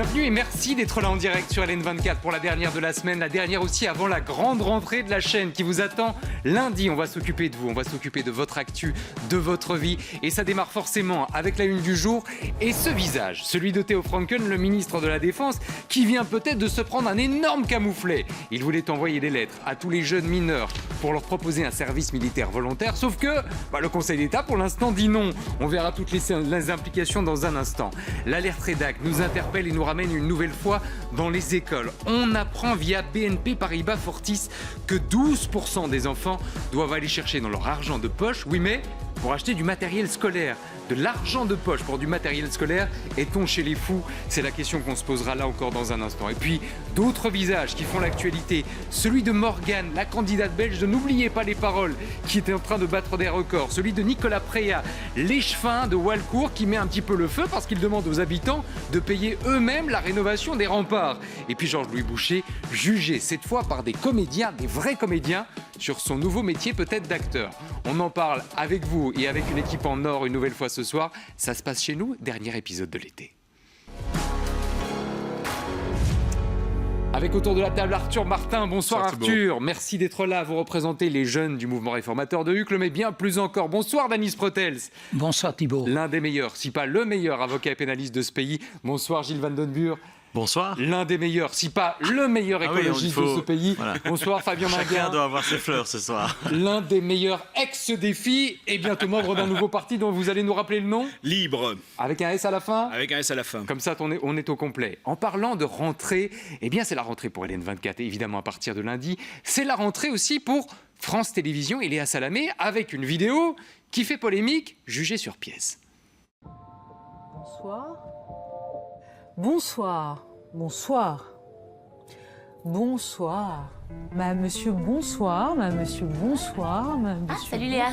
Bienvenue et merci d'être là en direct sur LN24 pour la dernière de la semaine, la dernière aussi avant la grande rentrée de la chaîne qui vous attend lundi. On va s'occuper de vous, on va s'occuper de votre actu, de votre vie et ça démarre forcément avec la une du jour et ce visage, celui de Theo Franken, le ministre de la Défense, qui vient peut-être de se prendre un énorme camouflet. Il voulait envoyer des lettres à tous les jeunes mineurs pour leur proposer un service militaire volontaire, sauf que le Conseil d'État pour l'instant dit non. On verra toutes les implications dans un instant. L'alerte rédac nous interpelle et nous ramène une nouvelle fois dans les écoles. On apprend via BNP Paribas Fortis que 12% des enfants doivent aller chercher dans leur argent de poche, oui mais pour acheter du matériel scolaire. De l'argent de poche pour du matériel scolaire, est-on chez les fous? C'est la question qu'on se posera là encore dans un instant. Et puis, d'autres visages qui font l'actualité. Celui de Morgane, la candidate belge de N'oubliez pas les paroles, qui était en train de battre des records. Celui de Nicolas Préa, l'échevin de Walcourt, qui met un petit peu le feu parce qu'il demande aux habitants de payer eux-mêmes la rénovation des remparts. Et puis Georges-Louis Boucher, jugé cette fois par des comédiens, des vrais comédiens, sur son nouveau métier peut-être d'acteur. On en parle avec vous et avec une équipe en or une nouvelle fois ce soir. Ça se passe chez nous, dernier épisode de l'été. Avec autour de la table Arthur Martin. Bonsoir Arthur, merci d'être là. Vous représentez les jeunes du mouvement réformateur de Uccle, mais bien plus encore. Bonsoir Danis Protels. Bonsoir Thibault. L'un des meilleurs, si pas le meilleur avocat et pénaliste de ce pays. Bonsoir Gilles Van Den Burg. Bonsoir. L'un des meilleurs, si pas le meilleur écologiste de ce pays. Voilà. Bonsoir Fabien Minguin. Chacun doit avoir ses fleurs ce soir. L'un des meilleurs ex-défis et bientôt membre d'un nouveau parti dont vous allez nous rappeler le nom. Libre. Avec un S à la fin. Avec un S à la fin. Comme ça, on est au complet. En parlant de rentrée, eh bien c'est la rentrée pour LN24, évidemment à partir de lundi. C'est la rentrée aussi pour France Télévisions et Léa Salamé avec une vidéo qui fait polémique, jugée sur pièce. Bonsoir. Bonsoir. Bonsoir. Bonsoir. Madame, monsieur, bonsoir. Madame, monsieur, bonsoir. Madame, monsieur, salut Léa.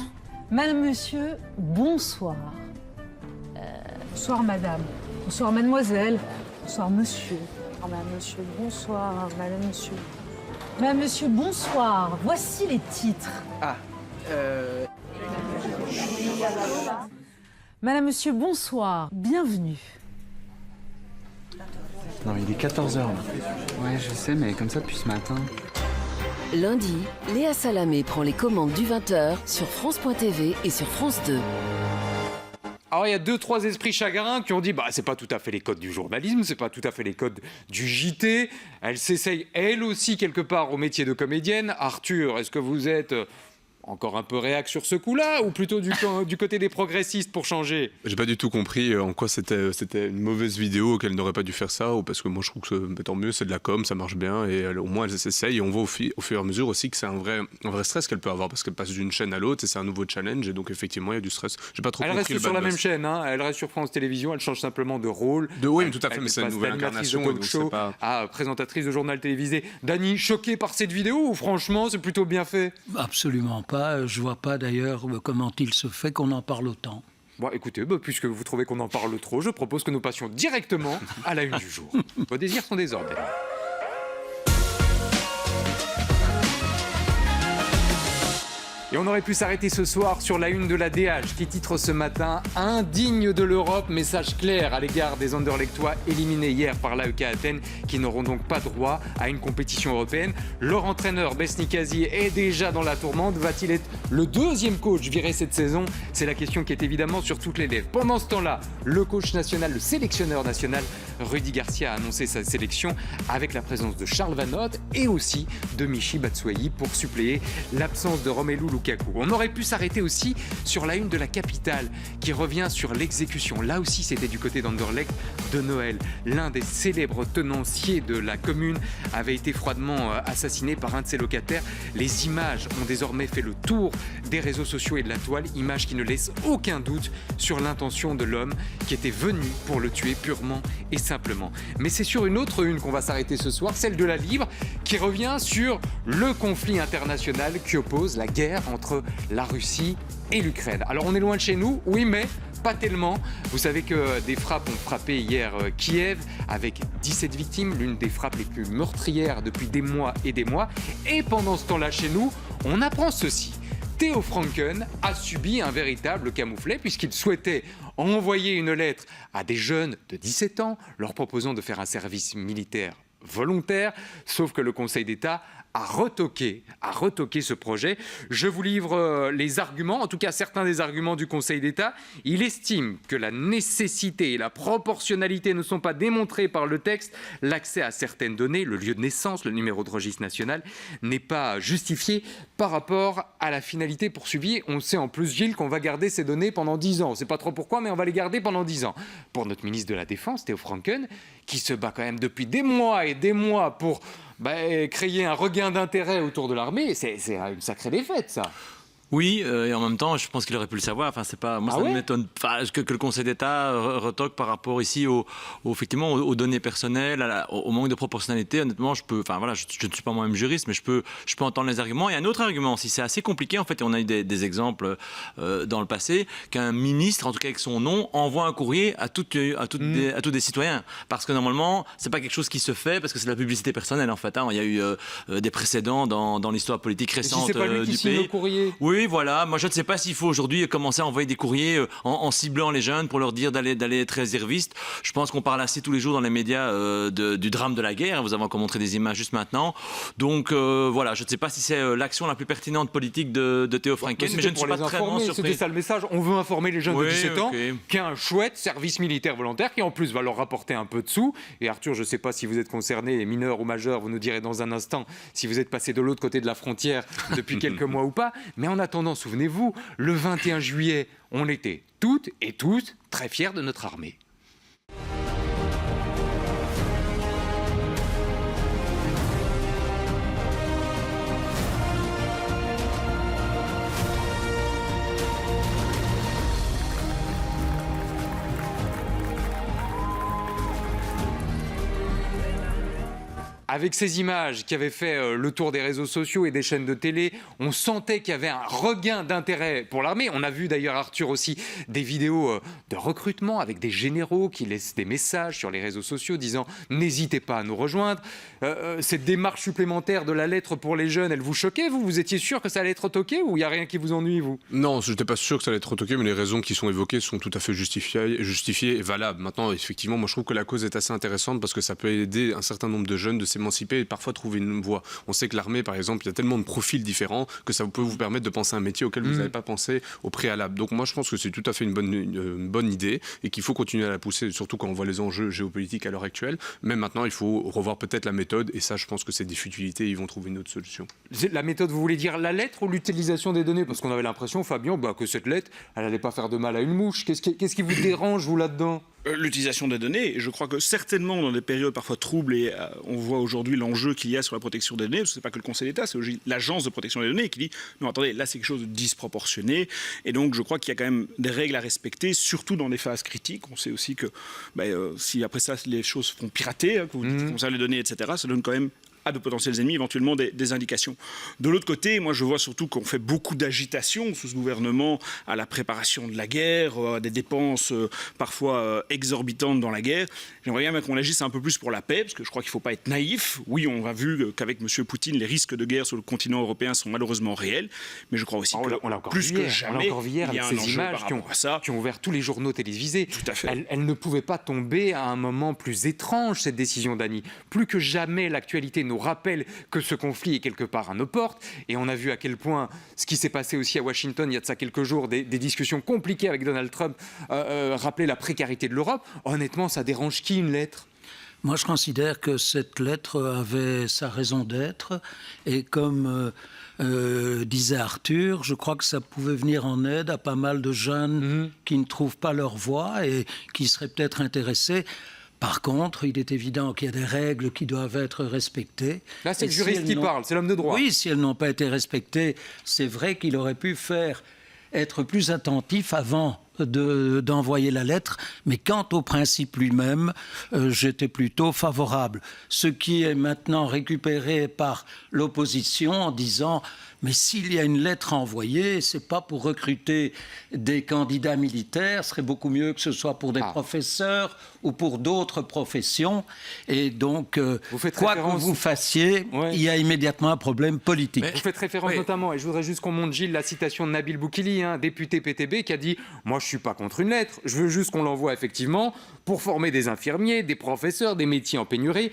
Madame, monsieur, bonsoir. Bonsoir, madame. Bonsoir, mademoiselle. Bonsoir, monsieur. Madame, monsieur, bonsoir. Madame, monsieur. Madame, monsieur, bonsoir. Voici les titres. Madame, monsieur, bonsoir. Bienvenue. Non, il est 14h là. Ouais, je sais, mais comme ça depuis ce matin. Lundi, Léa Salamé prend les commandes du 20h sur France.tv et sur France 2. Alors il y a 2-3 esprits chagrins qui ont dit c'est pas tout à fait les codes du journalisme, c'est pas tout à fait les codes du JT. Elle s'essaye elle aussi quelque part au métier de comédienne. Arthur, est-ce que vous êtes encore un peu réac sur ce coup-là ou plutôt du côté des progressistes pour changer? J'ai pas du tout compris en quoi c'était une mauvaise vidéo, qu'elle n'aurait pas dû faire ça, ou parce que moi je trouve que tant mieux, c'est de la com, ça marche bien et au moins elle s'essaye et on voit au fur et à mesure aussi que c'est un vrai stress qu'elle peut avoir parce qu'elle passe d'une chaîne à l'autre et c'est un nouveau challenge et donc effectivement il y a du stress. J'ai pas trop compris. Elle reste sur la même chaîne, hein. Elle reste sur France Télévisions, elle change simplement de rôle. Oui, tout à fait, mais c'est une nouvelle incarnation. De talk show à présentatrice de journal télévisé. Dany, choqué par cette vidéo ou franchement c'est plutôt bien fait? Absolument pas. Je vois pas d'ailleurs comment il se fait qu'on en parle autant. Bon, écoutez, puisque vous trouvez qu'on en parle trop, je propose que nous passions directement à la une du jour. Vos désirs sont des ordres. Et on aurait pu s'arrêter ce soir sur la une de la DH qui titre ce matin « Indigne de l'Europe, message clair à l'égard des Anderlechtois éliminés hier par l'AEK Athènes qui n'auront donc pas droit à une compétition européenne. Leur entraîneur Besnikazi est déjà dans la tourmente. Va-t-il être le deuxième coach viré cette saison? C'est la question qui est évidemment sur toutes les lèvres. Pendant ce temps-là, le coach national, le sélectionneur national Rudy Garcia a annoncé sa sélection avec la présence de Charles Van Hout et aussi de Michy Batshuayi pour suppléer l'absence de Romelu Lukaku. On aurait pu s'arrêter aussi sur la une de la Capitale qui revient sur l'exécution. Là aussi, c'était du côté d'Anderlecht de Noël. L'un des célèbres tenanciers de la commune avait été froidement assassiné par un de ses locataires. Les images ont désormais fait le tour des réseaux sociaux et de la toile. Images qui ne laissent aucun doute sur l'intention de l'homme qui était venu pour le tuer purement et simplement. Mais c'est sur une autre une qu'on va s'arrêter ce soir, celle de la Libre, qui revient sur le conflit international qui oppose la guerre entre la Russie et l'Ukraine. Alors on est loin de chez nous, oui, mais pas tellement. Vous savez que des frappes ont frappé hier Kiev avec 17 victimes, l'une des frappes les plus meurtrières depuis des mois et des mois. Et pendant ce temps-là, chez nous, on apprend ceci. Theo Franken a subi un véritable camouflet puisqu'il souhaitait envoyer une lettre à des jeunes de 17 ans leur proposant de faire un service militaire volontaire, sauf que le Conseil d'État a retoqué ce projet. Je vous livre les arguments, en tout cas certains des arguments du Conseil d'État. Il estime que la nécessité et la proportionnalité ne sont pas démontrées par le texte. L'accès à certaines données, le lieu de naissance, le numéro de registre national, n'est pas justifié par rapport à la finalité poursuivie. On sait en plus, Gilles, qu'on va garder ces données pendant 10 ans. On ne sait pas trop pourquoi, mais on va les garder pendant 10 ans. Pour notre ministre de la Défense, Theo Franken, qui se bat quand même depuis des mois et des mois pour créer un regain d'intérêt autour de l'armée, c'est une sacrée défaite, ça. Oui, et en même temps, je pense qu'il aurait pu le savoir. Enfin, c'est pas, moi, ça ne m'étonne pas que le Conseil d'État retoque par rapport ici effectivement, aux données personnelles, au manque de proportionnalité. Honnêtement, je ne suis pas moi-même juriste, mais je peux entendre les arguments. Et un autre argument aussi, c'est assez compliqué. En fait, on a eu des exemples dans le passé qu'un ministre, en tout cas avec son nom, envoie un courrier à tous des citoyens. Parce que normalement, c'est pas quelque chose qui se fait parce que c'est de la publicité personnelle. En fait, il y a eu des précédents dans l'histoire politique récente du pays. C'est pas lui qui signe le courrier. Oui, voilà. Moi, je ne sais pas s'il faut aujourd'hui commencer à envoyer des courriers en ciblant les jeunes pour leur dire d'aller être réservistes. Je pense qu'on parle assez tous les jours dans les médias du drame de la guerre. Vous avez encore montré des images juste maintenant. Donc, voilà, je ne sais pas si c'est l'action la plus pertinente politique de Theo Franken, mais je ne suis pas très surpris. C'était ça le message. On veut informer les jeunes de 17 ans qu'il y a un chouette service militaire volontaire qui, en plus, va leur rapporter un peu de sous. Et Arthur, je ne sais pas si vous êtes concerné, mineur ou majeur, vous nous direz dans un instant si vous êtes passé de l'autre côté de la frontière depuis quelques mois ou pas. Mais en attendant, souvenez-vous, le 21 juillet, on était toutes et tous très fiers de notre armée. Avec ces images qui avaient fait le tour des réseaux sociaux et des chaînes de télé, on sentait qu'il y avait un regain d'intérêt pour l'armée. On a vu d'ailleurs, Arthur, aussi des vidéos de recrutement avec des généraux qui laissent des messages sur les réseaux sociaux disant « n'hésitez pas à nous rejoindre ». Cette démarche supplémentaire de la lettre pour les jeunes, elle vous choquait, vous ? Vous étiez sûr que ça allait être retoqué ou il n'y a rien qui vous ennuie, vous ? Non, je n'étais pas sûr que ça allait être retoqué, mais les raisons qui sont évoquées sont tout à fait justifiées et valables. Maintenant, effectivement, moi je trouve que la cause est assez intéressante parce que ça peut aider un certain nombre de jeunes de s'émanciper et parfois trouver une voie. On sait que l'armée, par exemple, il y a tellement de profils différents que ça peut vous permettre de penser à un métier auquel vous n'avez pas pensé au préalable. Donc moi, je pense que c'est tout à fait une bonne idée et qu'il faut continuer à la pousser, surtout quand on voit les enjeux géopolitiques à l'heure actuelle. Mais maintenant, il faut revoir peut-être la méthode et ça, je pense que c'est des futilités, ils vont trouver une autre solution. La méthode, vous voulez dire la lettre ou l'utilisation des données ? Parce qu'on avait l'impression, Fabien, que cette lettre, elle n'allait pas faire de mal à une mouche. Qu'est-ce qui vous dérange, vous, là-dedans ? L'utilisation des données, et je crois que certainement dans des périodes parfois troubles, et on voit aujourd'hui l'enjeu qu'il y a sur la protection des données, parce que ce n'est pas que le Conseil d'État, c'est aussi l'Agence de protection des données qui dit non, attendez, là c'est quelque chose de disproportionné, et donc je crois qu'il y a quand même des règles à respecter, surtout dans des phases critiques. On sait aussi que si après ça les choses font pirater, que vous dites concernant les données, etc., ça donne quand même à de potentiels ennemis, éventuellement des indications. De l'autre côté, moi je vois surtout qu'on fait beaucoup d'agitation sous ce gouvernement à la préparation de la guerre, à des dépenses parfois exorbitantes dans la guerre. J'aimerais bien qu'on agisse un peu plus pour la paix, parce que je crois qu'il ne faut pas être naïf. Oui, on a vu qu'avec M. Poutine, les risques de guerre sur le continent européen sont malheureusement réels, mais je crois aussi que plus que jamais, il y a un enjeu par rapport à ça. Qui ont ouvert tous les journaux télévisés. Tout à fait. Elle ne pouvait pas tomber à un moment plus étrange, cette décision d'Annie. Plus que jamais, l'actualité nous rappelle que ce conflit est quelque part à nos portes. Et on a vu à quel point ce qui s'est passé aussi à Washington il y a de ça quelques jours, des discussions compliquées avec Donald Trump, rappelaient la précarité de l'Europe. Honnêtement, ça dérange qui, une lettre ? Moi, je considère que cette lettre avait sa raison d'être. Et comme disait Arthur, je crois que ça pouvait venir en aide à pas mal de jeunes qui ne trouvent pas leur voie et qui seraient peut-être intéressés. Par contre, il est évident qu'il y a des règles qui doivent être respectées. Là, c'est le juriste qui parle, c'est l'homme de droit. Oui, si elles n'ont pas été respectées, c'est vrai qu'il aurait pu être plus attentif avant d'envoyer la lettre, mais quant au principe lui-même, j'étais plutôt favorable. Ce qui est maintenant récupéré par l'opposition en disant mais s'il y a une lettre envoyée, c'est pas pour recruter des candidats militaires, ce serait beaucoup mieux que ce soit pour des professeurs ou pour d'autres professions. Et donc, quoi que vous fassiez, il y a immédiatement un problème politique. Vous faites référence notamment, et je voudrais juste qu'on monte, Gilles, la citation de Nabil Boukili, député PTB, qui a dit « Moi, je ne suis pas contre une lettre, je veux juste qu'on l'envoie effectivement pour former des infirmiers, des professeurs, des métiers en pénurie. »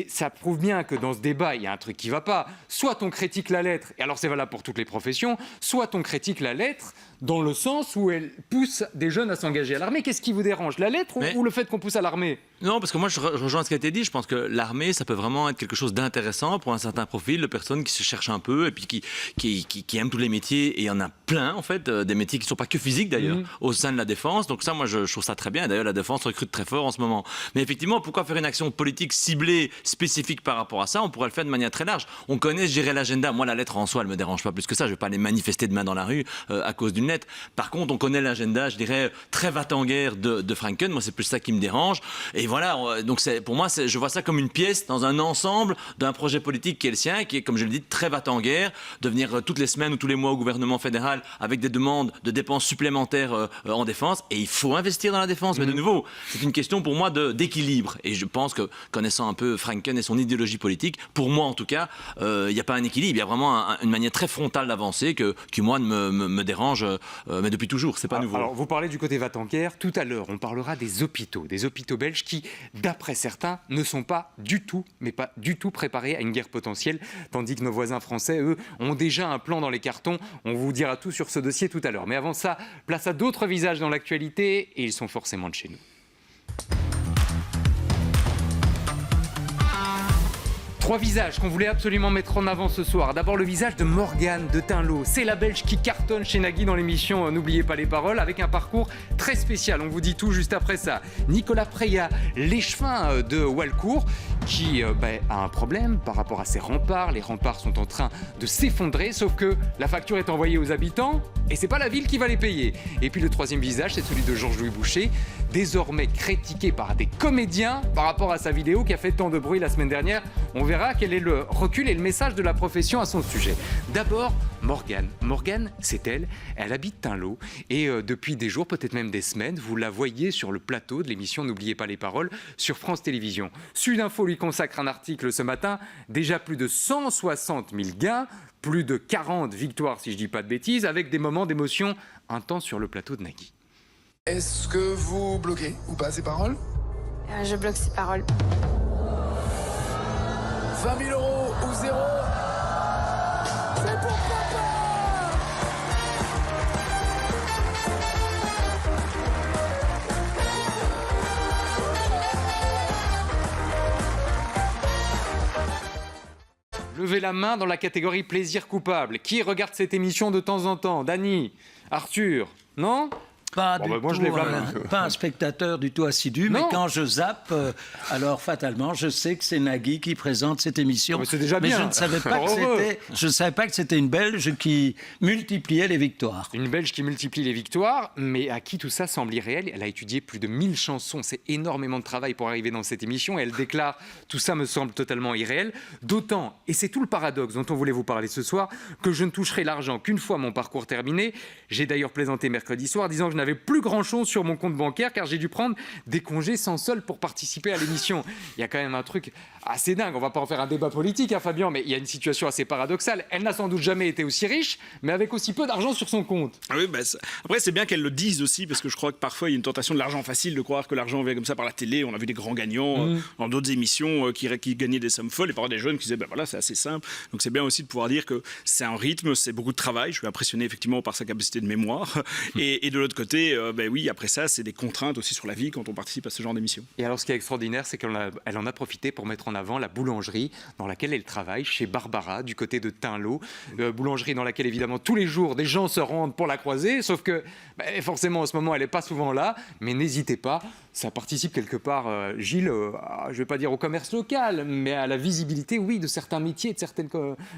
Ça prouve bien que dans ce débat, il y a un truc qui ne va pas. Soit on critique la lettre, et alors c'est valable pour toutes les professions, soit on critique la lettre dans le sens où elle pousse des jeunes à s'engager à l'armée. Qu'est-ce qui vous dérange, la lettre ou le fait qu'on pousse à l'armée? Non, parce que moi je rejoins ce qui a été dit. Je pense que l'armée, ça peut vraiment être quelque chose d'intéressant pour un certain profil de personnes qui se cherchent un peu et puis qui aiment tous les métiers. Et il y en a plein, en fait, des métiers qui ne sont pas que physiques d'ailleurs, au sein de la défense. Donc ça, moi, je trouve ça très bien. D'ailleurs, la défense recrute très fort en ce moment. Mais effectivement, pourquoi faire une action politique ciblée, spécifique par rapport à ça? On pourrait le faire de manière très large. On connaît, je dirais, l'agenda. Moi, la lettre en soi, elle me dérange pas plus que ça. Je vais pas aller manifester demain dans la rue à cause d'une lettre. Par contre, on connaît l'agenda, je dirais, très va-t-en-guerre de Franken. Moi, c'est plus ça qui me dérange. Et voilà, donc pour moi, je vois ça comme une pièce dans un ensemble d'un projet politique qui est le sien, qui est, comme je le dis, très va-t-en-guerre, de venir toutes les semaines ou tous les mois au gouvernement fédéral avec des demandes de dépenses supplémentaires en défense. Et il faut investir dans la défense. Mais de nouveau, c'est une question pour moi d'équilibre. Et je pense que, connaissant un peu Franken et son idéologie politique, pour moi en tout cas, il n'y a pas un équilibre. Il y a vraiment une manière très frontale d'avancer qui moi, me dérange, mais depuis toujours. C'est pas nouveau. Alors, vous parlez du côté va-t-en-guerre. Tout à l'heure, on parlera des hôpitaux belges qui, d'après certains, ne sont pas du tout, mais pas du tout préparés à une guerre potentielle, tandis que nos voisins français, eux, ont déjà un plan dans les cartons. On vous dira tout sur ce dossier tout à l'heure. Mais avant ça, place à d'autres visages dans l'actualité, et ils sont forcément de chez nous. 3 visages qu'on voulait absolument mettre en avant ce soir. D'abord le visage de Morgane de Tinlo. C'est la Belge qui cartonne chez Nagui dans l'émission N'oubliez pas les paroles, avec un parcours très spécial. On vous dit tout juste après ça. Nicolas Preya, l'échevin de Walcourt, qui a un problème par rapport à ses remparts. Les remparts sont en train de s'effondrer, sauf que la facture est envoyée aux habitants et c'est pas la ville qui va les payer. Et puis le troisième visage, c'est celui de Georges-Louis Boucher, désormais critiqué par des comédiens par rapport à sa vidéo qui a fait tant de bruit la semaine dernière. On verra quel est le recul et le message de la profession à son sujet. D'abord, Morgane. Morgane, c'est elle. Elle habite Tinlo et depuis des jours, peut-être même des semaines, vous la voyez sur le plateau de l'émission N'oubliez pas les paroles sur France Télévisions. Sud Info lui consacre un article ce matin. Déjà plus de 160 000 gains, plus de 40 victoires si je ne dis pas de bêtises, avec des moments d'émotion intenses sur le plateau de Nagui. Est-ce que vous bloquez ou pas ces paroles? Je bloque ces paroles. 20 000 € ou 0? C'est pour papa! Levez la main dans la catégorie plaisir coupable. Qui regarde cette émission de temps en temps? Dany, Arthur, non? Pas, moi, je lève la main. Pas un spectateur du tout assidu, mais quand je zappe, alors fatalement, je sais que c'est Nagui qui présente cette émission. Mais c'est déjà bien. Mais je ne savais pas que c'était une Belge qui multipliait les victoires. Une Belge qui multiplie les victoires, mais à qui tout ça semble irréel. Elle a étudié plus de 1000 chansons. C'est énormément de travail pour arriver dans cette émission. Et elle déclare « Tout ça me semble totalement irréel ». D'autant, et c'est tout le paradoxe dont on voulait vous parler ce soir, que je ne toucherai l'argent qu'une fois mon parcours terminé. J'ai d'ailleurs plaisanté mercredi soir, disant que je n'avais plus grand-chose sur mon compte bancaire car j'ai dû prendre des congés sans solde pour participer à l'émission. Il y a quand même un truc assez dingue. On va pas en faire un débat politique, Fabien, mais il y a une situation assez paradoxale. Elle n'a sans doute jamais été aussi riche, mais avec aussi peu d'argent sur son compte. Ah oui, après, c'est bien qu'elle le dise aussi, parce que je crois que parfois, il y a une tentation de l'argent facile, de croire que l'argent vient comme ça par la télé. On a vu des grands gagnants dans d'autres émissions qui gagnaient des sommes folles, et par des jeunes qui disaient, voilà, c'est assez simple. Donc c'est bien aussi de pouvoir dire que c'est un rythme, c'est beaucoup de travail. Je suis impressionné effectivement par sa capacité de mémoire. Et de l'autre côté, oui, après ça, c'est des contraintes aussi sur la vie quand on participe à ce genre d'émission. Et alors, ce qui est extraordinaire, c'est qu'elle en a profité pour mettre en avant la boulangerie dans laquelle elle travaille, chez Barbara, du côté de Tinlo. Boulangerie dans laquelle, évidemment, tous les jours, des gens se rendent pour la croiser, sauf que, forcément, en ce moment, elle n'est pas souvent là. Mais n'hésitez pas, Ça participe quelque part, Gilles, je ne vais pas dire au commerce local, mais à la visibilité, oui, de certains métiers, de certaines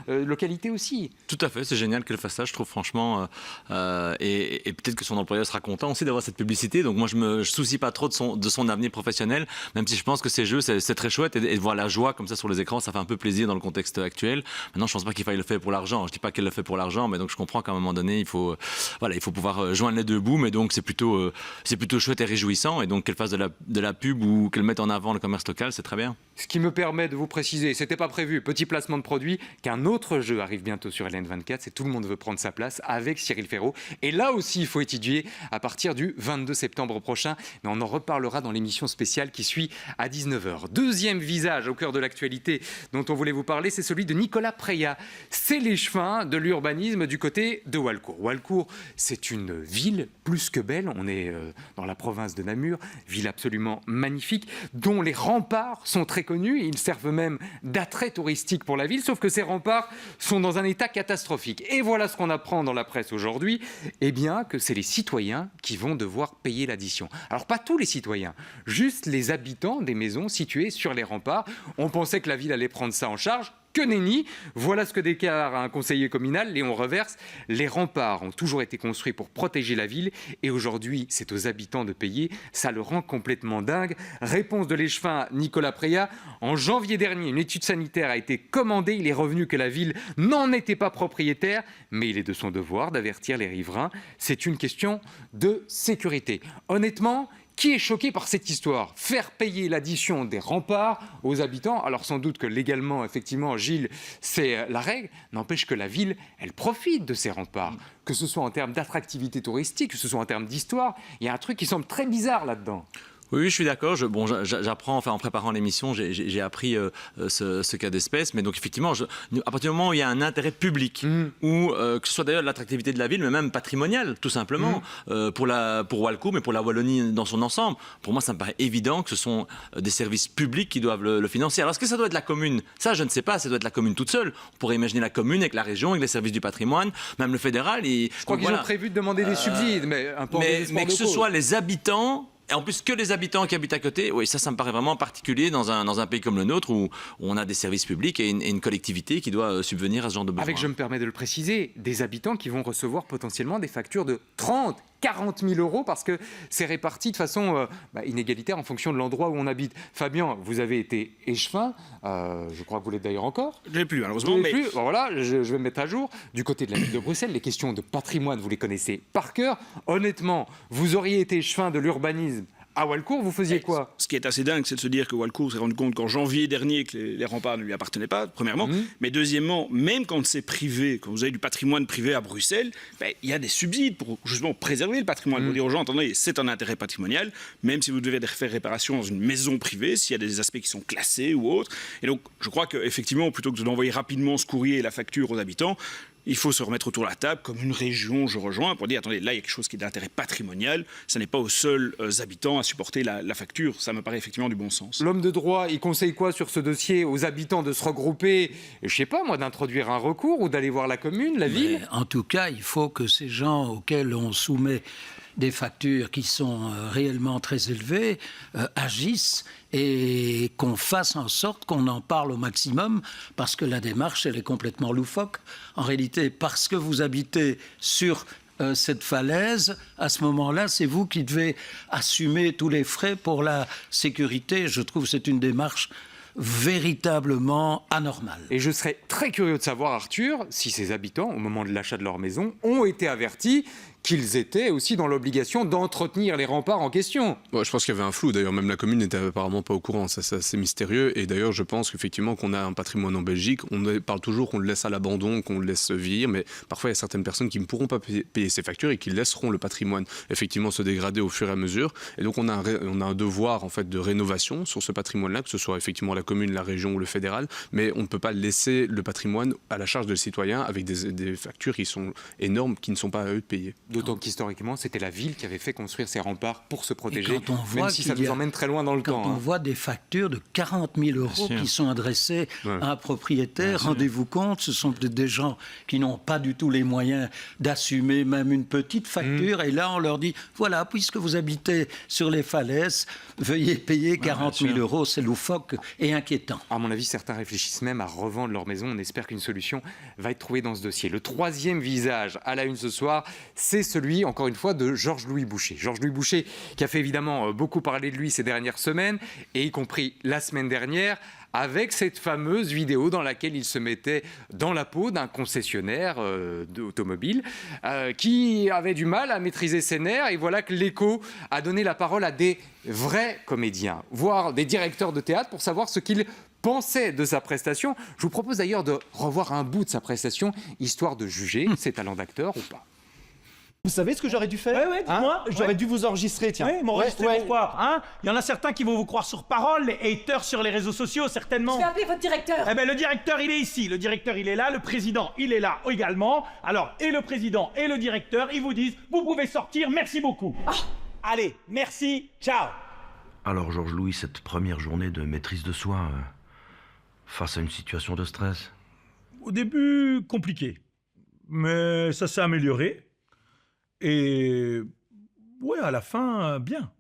localités aussi. Tout à fait, c'est génial qu'elle fasse ça, je trouve franchement. Et peut-être que son employeur sera content aussi d'avoir cette publicité. Donc moi, je me soucie pas trop de son avenir professionnel, même si je pense que ces jeux, c'est très chouette. Et de voir la joie comme ça sur les écrans, ça fait un peu plaisir dans le contexte actuel. Maintenant, je pense pas qu'il faille le faire pour l'argent. Je dis pas qu'elle le fait pour l'argent, mais donc je comprends qu'à un moment donné, il faut pouvoir joindre les deux bouts. Mais donc c'est plutôt chouette et réjouissant. Et donc qu'elle fasse de la pub ou qu'elle mette en avant le commerce local, c'est très bien. Ce qui me permet de vous préciser, c'était pas prévu, petit placement de produit, qu'un autre jeu arrive bientôt sur LN24, c'est Tout le monde veut prendre sa place avec Cyril Ferraud. Et là aussi, il faut étudier à partir du 22 septembre prochain, mais on en reparlera dans l'émission spéciale qui suit à 19h. Deuxième visage au cœur de l'actualité dont on voulait vous parler, c'est celui de Nicolas Preya. C'est l'échevin de l'urbanisme du côté de Walcourt. Walcourt, c'est une ville plus que belle, on est dans la province de Namur, ville absolument magnifique, dont les remparts sont très connus, ils servent même d'attrait touristique pour la ville, sauf que ces remparts sont dans un état catastrophique. Et voilà ce qu'on apprend dans la presse aujourd'hui, eh bien que c'est les citoyens qui vont devoir payer l'addition. Alors pas tous les citoyens, juste les habitants des maisons situées sur les remparts. On pensait que la ville allait prendre ça en charge. Que nenni, voilà ce que déclare un conseiller communal, Léon Reverse. Les remparts ont toujours été construits pour protéger la ville et aujourd'hui, c'est aux habitants de payer. Ça le rend complètement dingue. Réponse de l'échevin Nicolas Preya. En janvier dernier, une étude sanitaire a été commandée. Il est revenu que la ville n'en était pas propriétaire, mais il est de son devoir d'avertir les riverains. C'est une question de sécurité. Honnêtement, qui est choqué par cette histoire? Faire payer l'addition des remparts aux habitants, alors sans doute que légalement, effectivement, Gilles, c'est la règle, n'empêche que la ville, elle profite de ces remparts. Que ce soit en termes d'attractivité touristique, que ce soit en termes d'histoire, il y a un truc qui semble très bizarre là-dedans. Oui, je suis d'accord. J'apprends, enfin, en préparant l'émission, j'ai appris ce cas d'espèce. Mais donc, effectivement, à partir du moment où il y a un intérêt public, ou que ce soit d'ailleurs l'attractivité de la ville, mais même patrimonial, tout simplement, pour Walcourt, mais pour la Wallonie dans son ensemble, pour moi, ça me paraît évident que ce sont des services publics qui doivent le financer. Alors, est-ce que ça doit être la commune? Ça, je ne sais pas. Ça doit être la commune toute seule. On pourrait imaginer la commune avec la région, avec les services du patrimoine, même le fédéral. Je crois qu'ils ont prévu de demander des subsides, mais que ce soit les habitants. Et en plus que les habitants qui habitent à côté, oui, ça me paraît vraiment particulier dans un pays comme le nôtre où on a des services publics et une collectivité qui doit subvenir à ce genre de besoins. Avec, je me permets de le préciser, des habitants qui vont recevoir potentiellement des factures de 30 40 000 euros parce que c'est réparti de façon inégalitaire en fonction de l'endroit où on habite. Fabien, vous avez été échevin, je crois que vous l'êtes d'ailleurs encore. Je ne l'ai plus, malheureusement. Mais... Bon, voilà, je vais me mettre à jour. Du côté de la ville de Bruxelles, les questions de patrimoine, vous les connaissez par cœur. Honnêtement, vous auriez été échevin de l'urbanisme à Walcourt, vous faisiez quoi? Ce qui est assez dingue, c'est de se dire que Walcourt s'est rendu compte qu'en janvier dernier que les remparts ne lui appartenaient pas, premièrement. Mais deuxièmement, même quand c'est privé, quand vous avez du patrimoine privé à Bruxelles, il y a des subsides pour justement préserver le patrimoine. Pour dire aux gens, attendez, c'est un intérêt patrimonial, même si vous devez faire réparation dans une maison privée, s'il y a des aspects qui sont classés ou autres. Et donc, je crois qu'effectivement, plutôt que d'envoyer rapidement ce courrier et la facture aux habitants, il faut se remettre autour de la table, comme une région, je rejoins, pour dire, attendez, là, il y a quelque chose qui est d'intérêt patrimonial, ça n'est pas aux seuls habitants à supporter la facture. Ça me paraît effectivement du bon sens. L'homme de droit, il conseille quoi sur ce dossier? Aux habitants de se regrouper, je sais pas moi, d'introduire un recours ou d'aller voir la commune, la ville? En tout cas, il faut que ces gens auxquels on soumet des factures qui sont réellement très élevées agissent et qu'on fasse en sorte qu'on en parle au maximum parce que la démarche, elle est complètement loufoque. En réalité, parce que vous habitez sur cette falaise, à ce moment-là, c'est vous qui devez assumer tous les frais pour la sécurité. Je trouve que c'est une démarche véritablement anormale. Et je serais très curieux de savoir, Arthur, si ces habitants, au moment de l'achat de leur maison, ont été avertis qu'ils étaient aussi dans l'obligation d'entretenir les remparts en question. Ouais, je pense qu'il y avait un flou. D'ailleurs, même la commune n'était apparemment pas au courant. Ça, c'est assez mystérieux. Et d'ailleurs, je pense qu'effectivement, qu'on a un patrimoine en Belgique. On parle toujours qu'on le laisse à l'abandon, qu'on le laisse vieillir. Mais parfois, il y a certaines personnes qui ne pourront pas payer ces factures et qui laisseront le patrimoine effectivement se dégrader au fur et à mesure. Et donc, on a un devoir en fait de rénovation sur ce patrimoine-là, que ce soit effectivement la commune, la région ou le fédéral. Mais on ne peut pas laisser le patrimoine à la charge des citoyens avec des factures qui sont énormes, qui ne sont pas à eux de payer. D'autant qu'historiquement, c'était la ville qui avait fait construire ces remparts pour se protéger, quand on voit même si ça nous emmène très loin dans le temps. Quand on voit des factures de 40 000 euros qui sont adressées à un propriétaire, rendez-vous compte, ce sont des gens qui n'ont pas du tout les moyens d'assumer même une petite facture. Et là, on leur dit, voilà, puisque vous habitez sur les falaises, veuillez payer 40 000 euros. C'est loufoque et inquiétant. À mon avis, certains réfléchissent même à revendre leur maison. On espère qu'une solution va être trouvée dans ce dossier. Le troisième visage à la une ce soir, c'est celui, encore une fois, de Georges-Louis Boucher. Georges-Louis Boucher qui a fait évidemment beaucoup parler de lui ces dernières semaines, et y compris la semaine dernière, avec cette fameuse vidéo dans laquelle il se mettait dans la peau d'un concessionnaire automobile qui avait du mal à maîtriser ses nerfs. Et voilà que l'Écho a donné la parole à des vrais comédiens, voire des directeurs de théâtre, pour savoir ce qu'ils pensaient de sa prestation. Je vous propose d'ailleurs de revoir un bout de sa prestation, histoire de juger ses talents d'acteur ou pas. Vous savez ce que j'aurais dû faire? Ouais, dites-moi. J'aurais dû vous enregistrer, tiens. Oui, m'enregistrer pourquoi hein? Il y en a certains qui vont vous croire sur parole, les haters sur les réseaux sociaux, certainement. Je vais appeler votre directeur. Eh ben, le directeur, il est ici. Le directeur, il est là. Le président, il est là également. Alors, et le président et le directeur, ils vous disent, vous pouvez sortir, merci beaucoup. Allez, merci, ciao. Alors, Georges-Louis, cette première journée de maîtrise de soi, face à une situation de stress? Au début, compliqué. Mais ça s'est amélioré. Et ouais, à la fin, bien.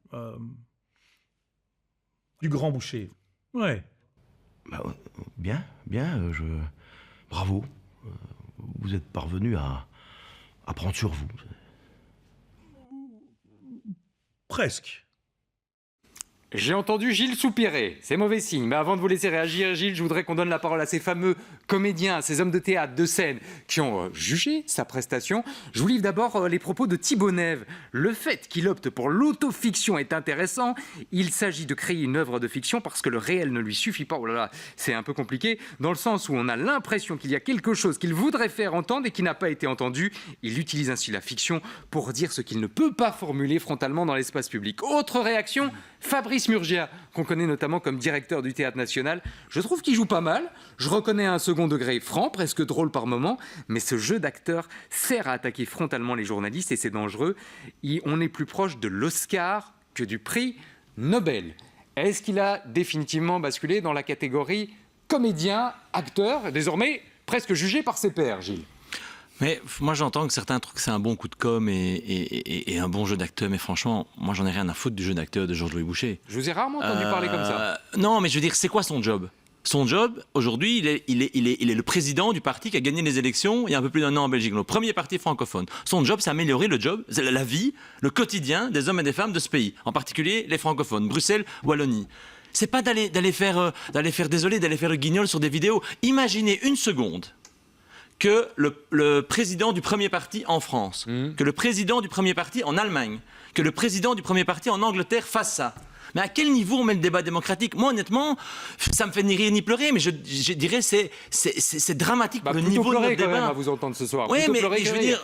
Du Grand Boucher. Ouais. Bah, bien. Bravo. Vous êtes parvenu à prendre sur vous. Presque. J'ai entendu Gilles soupirer, c'est mauvais signe. Mais avant de vous laisser réagir, Gilles, je voudrais qu'on donne la parole à ces fameux comédiens, ces hommes de théâtre, de scène, qui ont jugé sa prestation. Je vous livre d'abord les propos de Thibaut Nève. Le fait qu'il opte pour l'autofiction est intéressant. Il s'agit de créer une œuvre de fiction parce que le réel ne lui suffit pas. Oh là là, c'est un peu compliqué, dans le sens où on a l'impression qu'il y a quelque chose qu'il voudrait faire entendre et qui n'a pas été entendu. Il utilise ainsi la fiction pour dire ce qu'il ne peut pas formuler frontalement dans l'espace public. Autre réaction, Fabrice Murgia, qu'on connaît notamment comme directeur du Théâtre National. Je trouve qu'il joue pas mal. Je reconnais un second degré franc, presque drôle par moment, mais ce jeu d'acteur sert à attaquer frontalement les journalistes et c'est dangereux. On est plus proche de l'Oscar que du prix Nobel. Est-ce qu'il a définitivement basculé dans la catégorie comédien, acteur, désormais presque jugé par ses pairs, Gilles? Mais moi j'entends que certains trouvent que c'est un bon coup de com et un bon jeu d'acteur, mais franchement, moi j'en ai rien à foutre du jeu d'acteur de Georges-Louis Boucher. Je vous ai rarement entendu parler comme ça. Non, mais je veux dire, c'est quoi son job? Son job, aujourd'hui, il est le président du parti qui a gagné les élections il y a un peu plus d'un an en Belgique, le premier parti francophone. Son job, c'est améliorer le job, c'est la vie, le quotidien des hommes et des femmes de ce pays, en particulier les francophones, Bruxelles, Wallonie. C'est pas d'aller faire le guignol sur des vidéos. Imaginez une seconde que le président du premier parti en France, que le président du premier parti en Allemagne, que le président du premier parti en Angleterre fasse ça. Mais à quel niveau on met le débat démocratique? Moi, honnêtement, ça me fait ni rire ni pleurer, mais je dirais c'est dramatique pour le niveau de notre débat. Quand même à vous entendre ce soir. Oui, mais je veux dire,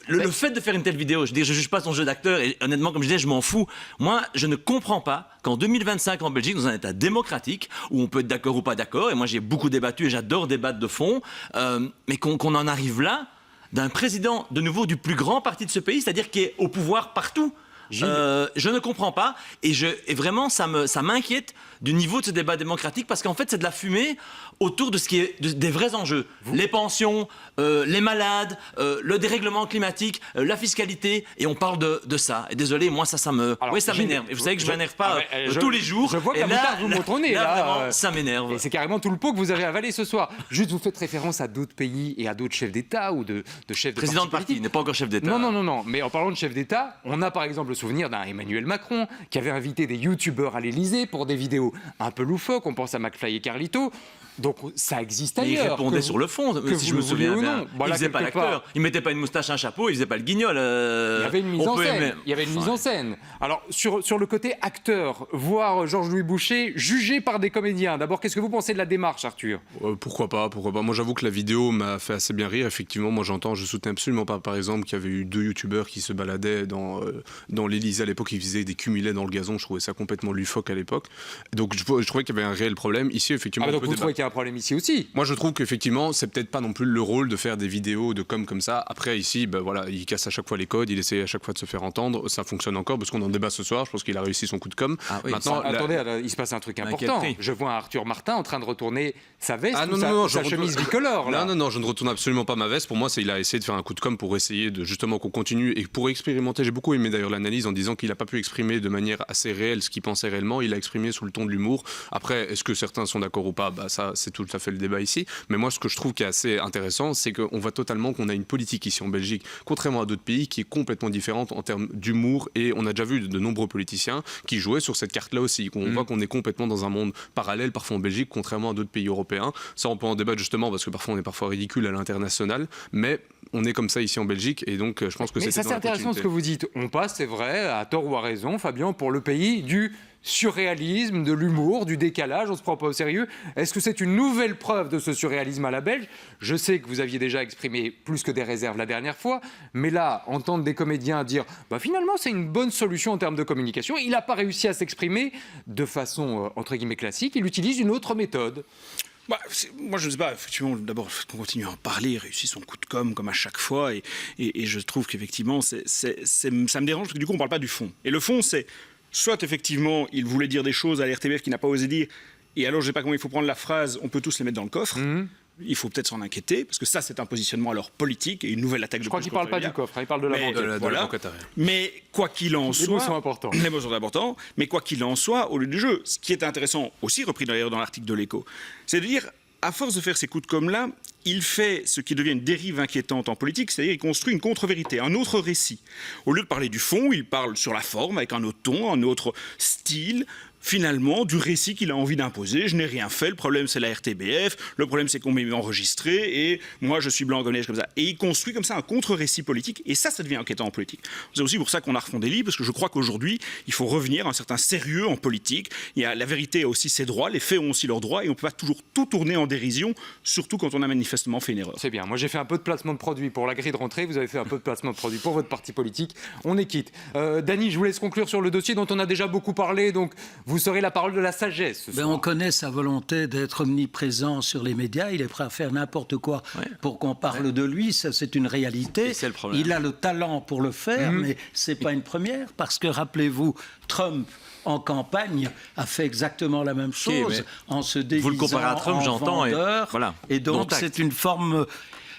le fait de faire une telle vidéo, je juge pas son jeu d'acteur et honnêtement, comme je disais, je m'en fous. Moi, je ne comprends pas qu'en 2025 en Belgique, dans un État démocratique, où on peut être d'accord ou pas d'accord, et moi j'ai beaucoup débattu et j'adore débattre de fond, mais qu'on en arrive là, d'un président de nouveau du plus grand parti de ce pays, c'est-à-dire qui est au pouvoir partout. Je ne comprends pas et vraiment ça m'inquiète du niveau de ce débat démocratique parce qu'en fait c'est de la fumée autour de ce qui est des vrais enjeux. Les pensions, les malades, le dérèglement climatique, la fiscalité et on parle de ça. Et désolé, moi ça m'énerve. Et vous savez que je m'énerve pas tous les jours. Je vois que la moutarde vous montre au nez là. Vraiment, ça m'énerve. Et c'est carrément tout le pot que vous avez avalé ce soir. Juste vous faites référence à d'autres pays et à d'autres chefs d'État ou de chefs de président de parti, il n'est pas encore chef d'État. Non. Mais en parlant de chef d'État, on a par exemple le souvenir d'un Emmanuel Macron qui avait invité des youtubeurs à l'Élysée pour des vidéos un peu loufoques. On pense à McFly et Carlito. Donc ça existe ailleurs. Il répondait sur le fond, si je me souviens bien. Il faisait pas l'acteur. Il mettait pas une moustache, un chapeau, il faisait pas le guignol. Il y avait une mise en scène. Il y avait une mise en scène. Alors sur le côté acteur, voir Georges-Louis Boucher jugé par des comédiens. D'abord, qu'est-ce que vous pensez de la démarche, Arthur? Pourquoi pas. Moi, j'avoue que la vidéo m'a fait assez bien rire. Effectivement, moi, je soutiens absolument pas, par exemple, qu'il y avait eu 2 youtubeurs qui se baladaient dans l'Élysée à l'époque, ils faisaient des cumulets dans le gazon. Je trouvais ça complètement loufoque à l'époque. Donc je trouvais qu'il y avait un réel problème. Ici, effectivement, donc vous trouvez qu'il y a un problème ici aussi? Moi, je trouve qu'effectivement, c'est peut-être pas non plus le rôle de faire des vidéos de comme ça. Après, ici, voilà, il casse à chaque fois les codes, il essaie à chaque fois de se faire entendre. Ça fonctionne encore parce qu'on en débat ce soir. Je pense qu'il a réussi son coup de com'. Maintenant, attendez, il se passe un truc important. Je vois Arthur Martin en train de retourner sa veste sa chemise bicolore. Non, je ne retourne absolument pas ma veste. Pour moi, il a essayé de faire un coup de com' pour essayer de justement qu'on continue et pour expérimenter. J'ai beaucoup aimé d'ailleurs l'analyse en disant qu'il n'a pas pu exprimer de manière assez réelle ce qu'il pensait réellement. Il a exprimé sous le ton de l'humour. Après, est-ce que certains sont d'accord ou pas? Ça, c'est tout à fait le débat ici. Mais moi, ce que je trouve qui est assez intéressant, c'est qu'on voit totalement qu'on a une politique ici en Belgique, contrairement à d'autres pays, qui est complètement différente en termes d'humour. Et on a déjà vu de nombreux politiciens qui jouaient sur cette carte-là aussi. On voit qu'on est complètement dans un monde parallèle, parfois en Belgique, contrairement à d'autres pays européens. Ça, on peut en débattre justement parce que parfois on est parfois ridicule à l'international. Mais on est comme ça ici en Belgique et donc je pense que c'est intéressant ce que vous dites. On passe, c'est vrai, à tort ou à raison, Fabien, pour le pays du surréalisme, de l'humour, du décalage, on se prend pas au sérieux. Est-ce que c'est une nouvelle preuve de ce surréalisme à la belge? Je sais que vous aviez déjà exprimé plus que des réserves la dernière fois, mais là, entendre des comédiens dire finalement c'est une bonne solution en termes de communication, il n'a pas réussi à s'exprimer de façon entre guillemets classique, il utilise une autre méthode. Moi, je ne sais pas. Effectivement, d'abord, qu'on continue à en parler, réussit son coup de com' comme à chaque fois. Et je trouve qu'effectivement, ça me dérange parce que du coup, on ne parle pas du fond. Et le fond, c'est soit effectivement, il voulait dire des choses à la RTBF qu'il n'a pas osé dire. Et alors, je ne sais pas comment il faut prendre la phrase, on peut tous les mettre dans le coffre. Il faut peut-être s'en inquiéter, parce que ça, c'est un positionnement alors politique et une nouvelle attaque de... Je crois qu'il ne parle pas du coffre, il parle de la banquette. Mais quoi qu'il en soit... Les mots sont importants. Les mots sont importants, mais quoi qu'il en soit, au lieu du jeu, ce qui est intéressant, aussi repris d'ailleurs dans l'article de l'Écho, c'est de dire, à force de faire ces coups de com'-là, il fait ce qui devient une dérive inquiétante en politique, c'est-à-dire il construit une contre-vérité, un autre récit. Au lieu de parler du fond, il parle sur la forme, avec un autre ton, un autre style, finalement, du récit qu'il a envie d'imposer. Je n'ai rien fait, le problème c'est la RTBF, le problème c'est qu'on m'est enregistré, et moi je suis blanc comme neige, comme ça. Et il construit comme ça un contre-récit politique, et ça devient inquiétant en politique. C'est aussi pour ça qu'on a refondé l'I, parce que je crois qu'aujourd'hui, il faut revenir à un certain sérieux en politique. La vérité a aussi ses droits, les faits ont aussi leurs droits, et on ne peut pas toujours tout tourner en dérision, surtout quand on a manifestement fait une erreur. C'est bien, moi j'ai fait un peu de placement de produits pour la grille de rentrée, vous avez fait un peu de placement de produits pour votre parti politique, on est quitte. Dany, je vous laisse conclure sur le dossier dont on a déjà beaucoup parlé, donc vous serez la parole de la sagesse. On connaît sa volonté d'être omniprésent sur les médias. Il est prêt à faire n'importe quoi pour qu'on parle de lui. Ça, c'est une réalité. C'est le problème. Il a le talent pour le faire, mais c'est pas une première. Parce que, rappelez-vous, Trump, en campagne, a fait exactement la même chose en se déguisant vous le comparez à Trump, j'entends. Et donc, c'est une forme...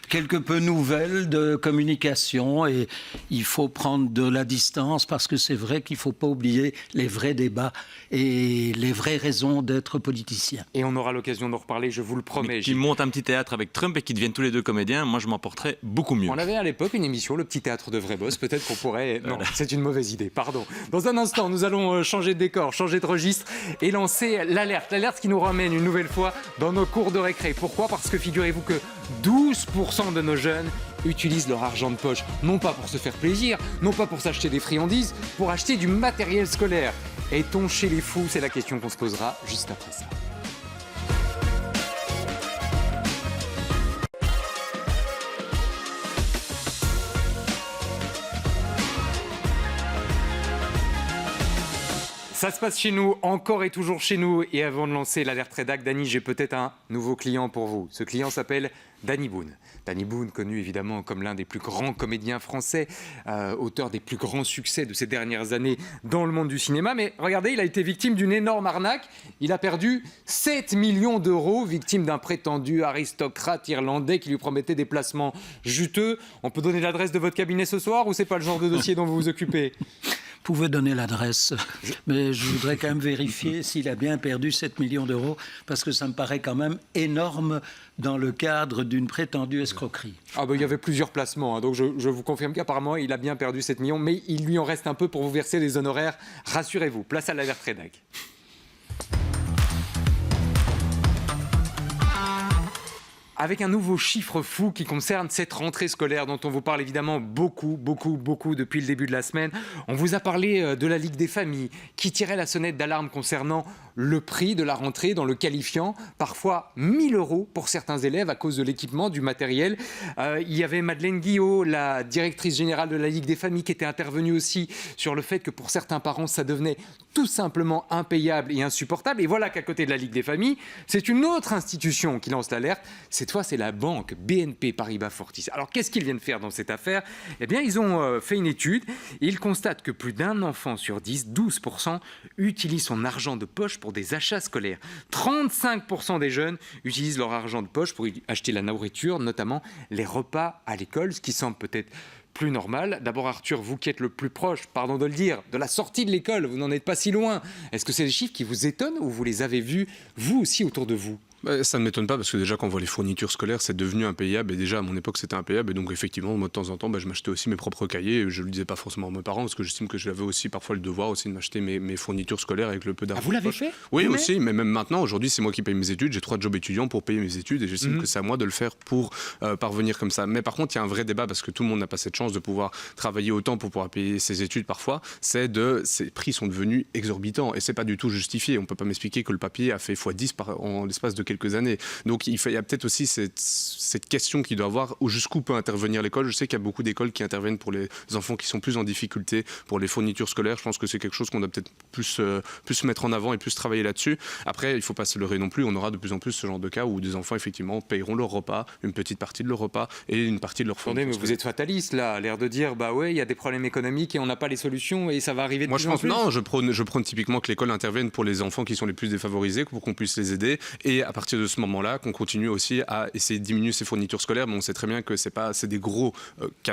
quelque peu nouvelle de communication et il faut prendre de la distance parce que c'est vrai qu'il ne faut pas oublier les vrais débats et les vraies raisons d'être politicien. Et on aura l'occasion d'en reparler, je vous le promets. Qui monte un petit théâtre avec Trump et qui deviennent tous les deux comédiens, moi je m'en porterais beaucoup mieux. On avait à l'époque une émission, le petit théâtre de vrai boss, peut-être qu'on pourrait... Non, c'est une mauvaise idée, pardon. Dans un instant, nous allons changer de décor, changer de registre et lancer l'alerte. L'alerte qui nous ramène une nouvelle fois dans nos cours de récré. Pourquoi ? Parce que figurez-vous que 12% de nos jeunes utilisent leur argent de poche, non pas pour se faire plaisir, non pas pour s'acheter des friandises, pour acheter du matériel scolaire. Est-on chez les fous ? C'est la question qu'on se posera juste après ça. Ça se passe chez nous, encore et toujours chez nous. Et avant de lancer l'alerte rédac, Dany, j'ai peut-être un nouveau client pour vous. Ce client s'appelle Danny Boone. Danny Boone, connu évidemment comme l'un des plus grands comédiens français, auteur des plus grands succès de ces dernières années dans le monde du cinéma. Mais regardez, il a été victime d'une énorme arnaque. Il a perdu 7 millions d'euros, victime d'un prétendu aristocrate irlandais qui lui promettait des placements juteux. On peut donner l'adresse de votre cabinet ce soir ou c'est pas le genre de dossier dont vous vous occupez ? Vous pouvez donner l'adresse, mais je voudrais quand même vérifier s'il a bien perdu 7 millions d'euros, parce que ça me paraît quand même énorme dans le cadre d'une prétendue escroquerie. Il y avait plusieurs placements, donc je vous confirme qu'apparemment il a bien perdu 7 millions, mais il lui en reste un peu pour vous verser les honoraires. Rassurez-vous, place à l'alerte rédac. avec un nouveau chiffre fou qui concerne cette rentrée scolaire dont on vous parle évidemment beaucoup depuis le début de la semaine. On vous a parlé de la Ligue des familles qui tirait la sonnette d'alarme concernant le prix de la rentrée dans le qualifiant, parfois 1 000 € pour certains élèves à cause de l'équipement, du matériel. Il y avait Madeleine Guillot, la directrice générale de la Ligue des familles, qui était intervenue aussi sur le fait que pour certains parents, ça devenait tout simplement impayable et insupportable. Et voilà qu'à côté de la Ligue des familles, c'est une autre institution qui lance l'alerte. Cette fois, c'est la banque BNP Paribas Fortis. Alors, qu'est-ce qu'ils viennent faire dans cette affaire ? Eh bien, ils ont fait une étude et ils constatent que plus d'un enfant sur 10, 12%, utilise son argent de poche pour des achats scolaires. 35% des jeunes utilisent leur argent de poche pour acheter la nourriture, notamment les repas à l'école, ce qui semble peut-être plus normal. D'abord, Arthur, vous qui êtes le plus proche, pardon de le dire, de la sortie de l'école, vous n'en êtes pas si loin. Est-ce que c'est des chiffres qui vous étonnent ou vous les avez vus, vous aussi, autour de vous ? Ça ne m'étonne pas parce que déjà quand on voit les fournitures scolaires, c'est devenu impayable et déjà à mon époque c'était impayable et donc effectivement moi de temps en temps je m'achetais aussi mes propres cahiers et je ne le disais pas forcément à mes parents parce que j'estime que j'avais aussi parfois le devoir aussi de m'acheter mes fournitures scolaires avec le peu d'argent. Ah, vous l'avez fait ? Oui aussi, mais même maintenant aujourd'hui c'est moi qui paye mes études, j'ai 3 jobs étudiants pour payer mes études et j'estime que c'est à moi de le faire pour parvenir comme ça. Mais par contre il y a un vrai débat parce que tout le monde n'a pas cette chance de pouvoir travailler autant pour pouvoir payer ses études parfois, ces prix sont devenus exorbitants et c'est pas du tout justifié. On peut pas m'expliquer que le papier a fait x10 en l'espace de quelques années. Donc il y a peut-être aussi cette question qu'il doit avoir jusqu'où peut intervenir l'école. Je sais qu'il y a beaucoup d'écoles qui interviennent pour les enfants qui sont plus en difficulté, pour les fournitures scolaires. Je pense que c'est quelque chose qu'on doit peut-être plus mettre en avant et plus travailler là-dessus. Après, il ne faut pas se leurrer non plus. On aura de plus en plus ce genre de cas où des enfants effectivement paieront leur repas, une petite partie de leur repas et une partie de leur fourniture. Attendez, mais vous êtes fataliste là, l'air de dire bah ouais, il y a des problèmes économiques et on n'a pas les solutions et ça va arriver de plus en plus. Non, je prône typiquement que l'école intervienne pour les enfants qui sont les plus défavorisés, pour qu'on puisse les aider et à partir de ce moment-là, qu'on continue aussi à essayer de diminuer ces fournitures scolaires. Mais on sait très bien que c'est des gros,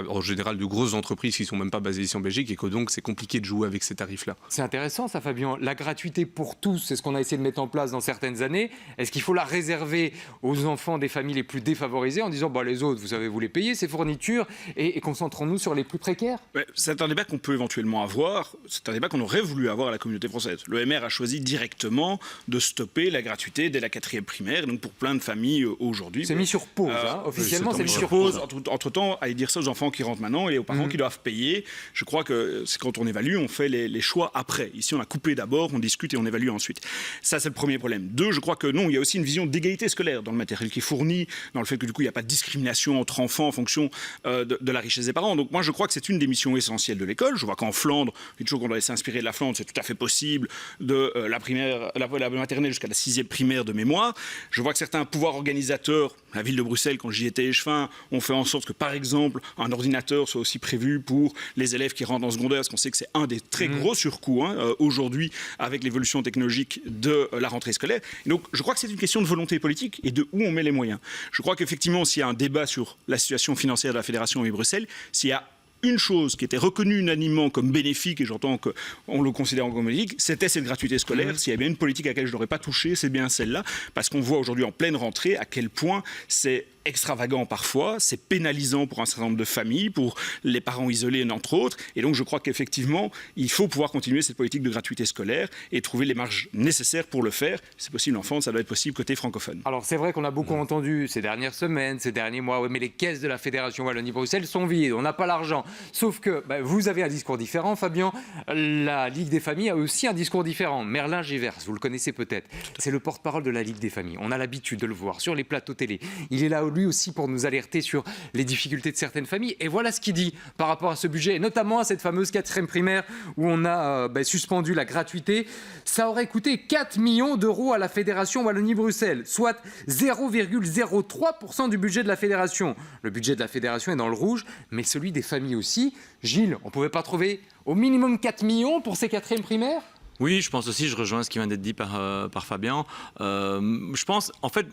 en général, de grosses entreprises qui ne sont même pas basées ici en Belgique et que donc c'est compliqué de jouer avec ces tarifs-là. C'est intéressant ça, Fabien. La gratuité pour tous, c'est ce qu'on a essayé de mettre en place dans certaines années. Est-ce qu'il faut la réserver aux enfants des familles les plus défavorisées en disant les autres, vous savez, vous les payez, ces fournitures, et concentrons-nous sur les plus précaires ? C'est un débat qu'on peut éventuellement avoir. C'est un débat qu'on aurait voulu avoir à la communauté française. L'OMR a choisi directement de stopper la gratuité dès la 4e primaire. Donc pour plein de familles aujourd'hui. C'est mis sur pause, officiellement c'est mis sur pause. Entre-temps, aller dire ça aux enfants qui rentrent maintenant et aux parents qui doivent payer, je crois que c'est quand on évalue, on fait les choix après. Ici, on a coupé d'abord, on discute et on évalue ensuite. Ça, c'est le premier problème. 2, je crois que non, il y a aussi une vision d'égalité scolaire dans le matériel qui est fourni, dans le fait que du coup, il n'y a pas de discrimination entre enfants en fonction de la richesse des parents. Donc moi, je crois que c'est une des missions essentielles de l'école. Je vois qu'en Flandre, il dit toujours qu'on doit s'inspirer de la Flandre, c'est tout à fait possible, de la primaire, la maternelle jusqu'à la 6e primaire de mémoire. Je vois que certains pouvoirs organisateurs, la ville de Bruxelles, quand j'y étais échevin, ont fait en sorte que, par exemple, un ordinateur soit aussi prévu pour les élèves qui rentrent en secondaire, parce qu'on sait que c'est un des très gros surcoûts aujourd'hui avec l'évolution technologique de la rentrée scolaire. Et donc, je crois que c'est une question de volonté politique et de où on met les moyens. Je crois qu'effectivement, s'il y a un débat sur la situation financière de la Fédération et Bruxelles, s'il y a une chose qui était reconnue unanimement comme bénéfique, et j'entends qu'on le considère comme bénéfique, c'était cette gratuité scolaire. S'il y a bien une politique à laquelle je n'aurais pas touché, c'est bien celle-là, parce qu'on voit aujourd'hui en pleine rentrée à quel point c'est extravagant parfois, c'est pénalisant pour un certain nombre de familles, pour les parents isolés entre autres, et donc je crois qu'effectivement il faut pouvoir continuer cette politique de gratuité scolaire et trouver les marges nécessaires pour le faire. C'est possible en France, ça doit être possible côté francophone. Alors c'est vrai qu'on a beaucoup entendu ces dernières semaines, ces derniers mois, mais les caisses de la Fédération Wallonie-Bruxelles sont vides, on n'a pas l'argent. Sauf que vous avez un discours différent, Fabien. La Ligue des familles a aussi un discours différent. Merlin Givers, vous le connaissez peut-être, c'est le porte-parole de la Ligue des familles. On a l'habitude de le voir sur les plateaux télé. Il est là lui aussi pour nous alerter sur les difficultés de certaines familles. Et voilà ce qu'il dit par rapport à ce budget, et notamment à cette fameuse 4e primaire où on a suspendu la gratuité. Ça aurait coûté 4 millions d'euros à la Fédération Wallonie-Bruxelles, soit 0,03% du budget de la Fédération. Le budget de la Fédération est dans le rouge, mais celui des familles aussi. Gilles, on ne pouvait pas trouver au minimum 4 millions pour ces 4e primaires ? Oui, je pense aussi, je rejoins ce qui vient d'être dit par Fabien. Je pense, en fait,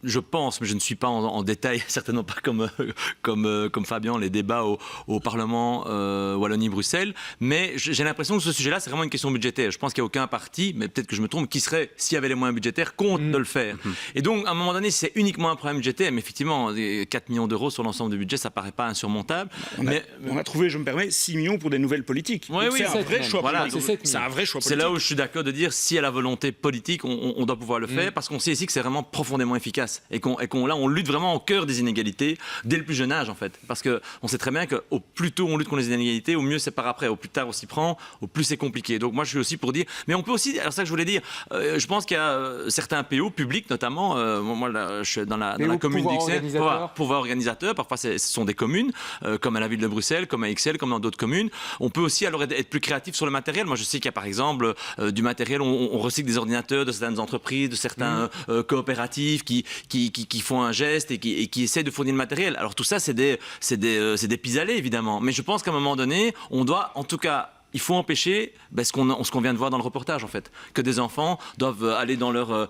je pense, mais je ne suis pas en détail, certainement pas comme Fabien, les débats au Parlement Wallonie-Bruxelles, mais j'ai l'impression que ce sujet-là, c'est vraiment une question budgétaire. Je pense qu'il n'y a aucun parti, mais peut-être que je me trompe, qui serait, s'il y avait les moyens budgétaires, contre de le faire. Et donc, à un moment donné, si c'est uniquement un problème budgétaire, mais effectivement, 4 millions d'euros sur l'ensemble du budget, ça ne paraît pas insurmontable. On a trouvé, je me permets, 6 millions pour des nouvelles politiques. Oui, c'est un vrai choix politique. C'est un vrai choix politique. C'est là où je suis d'accord de dire, si y a la volonté politique, on doit pouvoir le faire, parce qu'on sait ici que c'est vraiment profondément efficace. classe. Et on lutte vraiment au cœur des inégalités dès le plus jeune âge, en fait. Parce qu'on sait très bien qu'au plus tôt on lutte contre les inégalités, au mieux c'est par après. Au plus tard on s'y prend, au plus c'est compliqué. Donc moi je suis aussi pour dire, mais on peut aussi, alors ça que je voulais dire, je pense qu'il y a certains PO publics notamment, moi là, je suis dans la commune d'Ixelles, pouvoir organisateur, parfois ce sont des communes, comme à la ville de Bruxelles, comme à Ixelles, comme dans d'autres communes. On peut aussi alors être plus créatif sur le matériel. Moi je sais qu'il y a par exemple du matériel, on recycle des ordinateurs de certaines entreprises, de certains coopératifs qui font un geste et qui essaient de fournir le matériel. Alors tout ça c'est des pis-aller évidemment, mais je pense qu'à un moment donné, on doit en tout cas, il faut empêcher ce qu'on vient de voir dans le reportage en fait, que des enfants doivent aller dans leur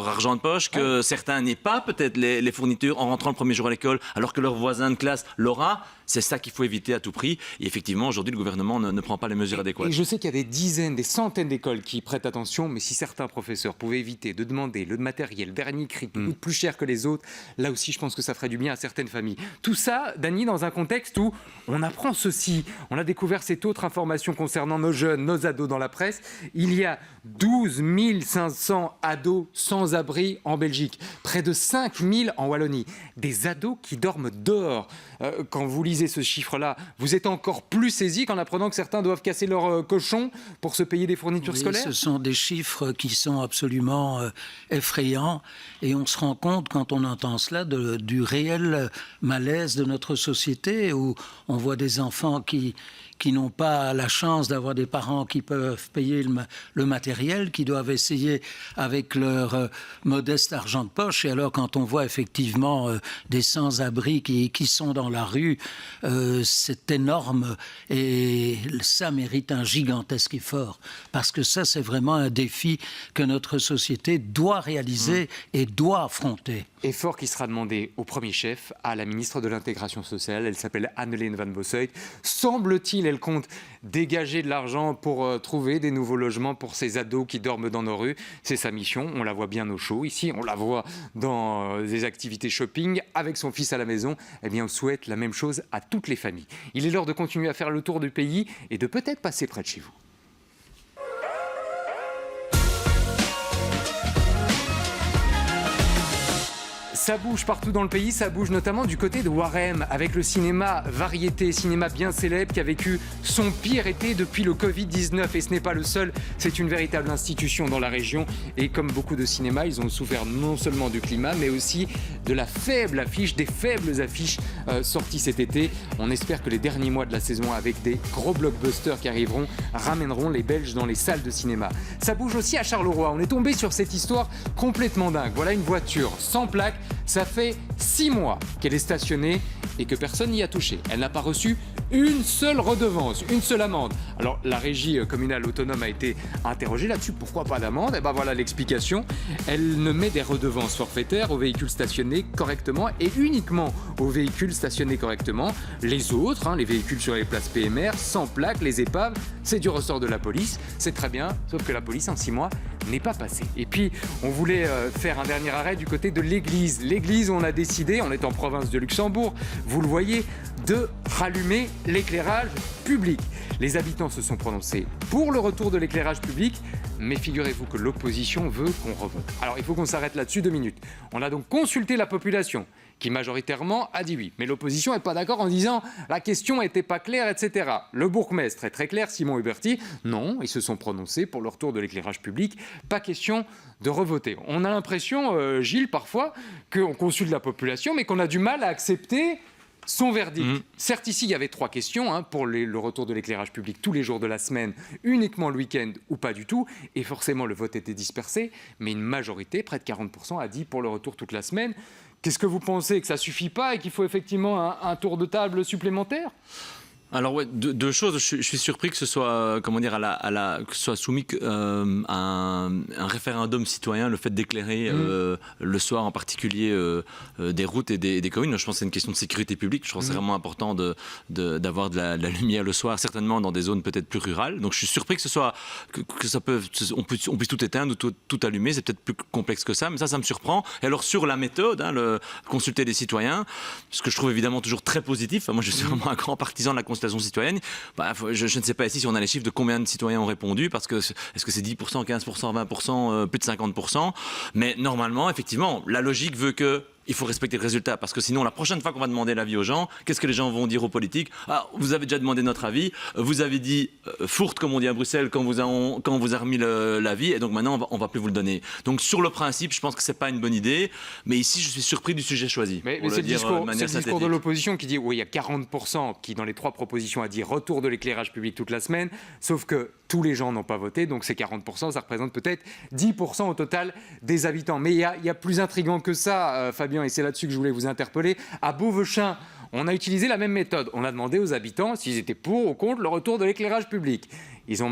argent de poche, que certains n'aient pas peut-être les fournitures en rentrant le premier jour à l'école, alors que leur voisin de classe l'aura. C'est ça qu'il faut éviter à tout prix. Et effectivement, aujourd'hui, le gouvernement ne prend pas les mesures adéquates. Et je sais qu'il y a des dizaines, des centaines d'écoles qui prêtent attention, mais si certains professeurs pouvaient éviter de demander le matériel dernier cri qui coûte plus cher que les autres, là aussi, je pense que ça ferait du bien à certaines familles. Tout ça, Dany, dans un contexte où on apprend ceci, on a découvert cette autre information concernant nos jeunes, nos ados dans la presse. Il y a 12 500 ados sans abri en Belgique, près de 5 000 en Wallonie. Des ados qui dorment dehors. Quand vous lisez ce chiffre-là, vous êtes encore plus saisi qu'en apprenant que certains doivent casser leur cochon pour se payer des fournitures scolaires. Ce sont des chiffres qui sont absolument effrayants et on se rend compte quand on entend cela du réel malaise de notre société où on voit des enfants qui n'ont pas la chance d'avoir des parents qui peuvent payer le matériel, qui doivent essayer avec leur modeste argent de poche. Et alors, quand on voit effectivement des sans-abri qui sont dans la rue, c'est énorme et ça mérite un gigantesque effort. Parce que ça, c'est vraiment un défi que notre société doit réaliser et doit affronter. Effort qui sera demandé au premier chef, à la ministre de l'Intégration sociale. Elle s'appelle Anneleen van Bossuyt. Semble-t-il, elle compte dégager de l'argent pour trouver des nouveaux logements pour ces ados qui dorment dans nos rues. C'est sa mission. On la voit bien au show. Ici, on la voit dans des activités shopping avec son fils à la maison. Eh bien, on souhaite la même chose à toutes les familles. Il est l'heure de continuer à faire le tour du pays et de peut-être passer près de chez vous. Ça bouge partout dans le pays, ça bouge notamment du côté de Warem, avec le cinéma variété, cinéma bien célèbre qui a vécu son pire été depuis le Covid-19. Et ce n'est pas le seul, c'est une véritable institution dans la région. Et comme beaucoup de cinémas, ils ont souffert non seulement du climat, mais aussi de la faible affiche, des faibles affiches sorties cet été. On espère que les derniers mois de la saison, avec des gros blockbusters qui arriveront, ramèneront les Belges dans les salles de cinéma. Ça bouge aussi à Charleroi. On est tombé sur cette histoire complètement dingue. Voilà une voiture sans plaque. Ça fait 6 mois qu'elle est stationnée et que personne n'y a touché. Elle n'a pas reçu une seule redevance, une seule amende. Alors la régie communale autonome a été interrogée là-dessus. Pourquoi pas d'amende ? Et ben voilà l'explication. Elle ne met des redevances forfaitaires aux véhicules stationnés correctement et uniquement aux véhicules stationnés correctement. Les autres, les véhicules sur les places PMR, sans plaque, les épaves, c'est du ressort de la police. C'est très bien, sauf que la police en 6 mois n'est pas passée. Et puis on voulait faire un dernier arrêt du côté de l'église. L'église, on a décidé, on est en province de Luxembourg, vous le voyez, de rallumer l'éclairage public. Les habitants se sont prononcés pour le retour de l'éclairage public, mais figurez-vous que l'opposition veut qu'on revote. Alors il faut qu'on s'arrête là-dessus 2 minutes. On a donc consulté la population, qui majoritairement a dit oui. Mais l'opposition n'est pas d'accord en disant la question n'était pas claire, etc. Le bourgmestre est très clair, Simon Huberti. Non, ils se sont prononcés pour le retour de l'éclairage public. Pas question de revoter. On a l'impression, Gilles, parfois, qu'on consulte la population, mais qu'on a du mal à accepter son verdict. Certes, ici, il y avait 3 questions pour le retour de l'éclairage public tous les jours de la semaine, uniquement le week-end ou pas du tout. Et forcément, le vote était dispersé. Mais une majorité, près de 40%, a dit pour le retour toute la semaine. Qu'est-ce que vous pensez ? Que ça ne suffit pas et qu'il faut effectivement un tour de table supplémentaire ? Alors ouais, deux choses. Je suis surpris que ce soit, que ce soit soumis à un référendum citoyen, le fait d'éclairer le soir en particulier des routes et des communes. Je pense que c'est une question de sécurité publique. Je pense que c'est vraiment important d'avoir de la lumière le soir, certainement dans des zones peut-être plus rurales. Donc je suis surpris que ce soit on puisse tout éteindre ou tout allumer. C'est peut-être plus complexe que ça, mais ça me surprend. Et alors sur la méthode, consulter des citoyens, ce que je trouve évidemment toujours très positif. Moi, je suis vraiment un grand partisan de la consultation consultation citoyenne, je ne sais pas ici si on a les chiffres de combien de citoyens ont répondu, parce que est-ce que c'est 10%, 15%, 20%, plus de 50%, mais normalement, effectivement, la logique veut que il faut respecter le résultat, parce que sinon, la prochaine fois qu'on va demander l'avis aux gens, qu'est-ce que les gens vont dire aux politiques? Ah, vous avez déjà demandé notre avis, vous avez dit fourte, comme on dit à Bruxelles, quand vous a remis l'avis, et donc maintenant, on va plus vous le donner. Donc, sur le principe, je pense que c'est pas une bonne idée, mais ici, je suis surpris du sujet choisi. Mais c'est le discours de l'opposition qui dit, oui, il y a 40% qui, dans les 3 propositions, a dit retour de l'éclairage public toute la semaine, sauf que tous les gens n'ont pas voté, donc ces 40%, ça représente peut-être 10% au total des habitants. Mais il y a plus intriguant que ça, Fabien, et c'est là-dessus que je voulais vous interpeller. À Beauvechain, on a utilisé la même méthode. On a demandé aux habitants s'ils étaient pour ou contre le retour de l'éclairage public. Ils se sont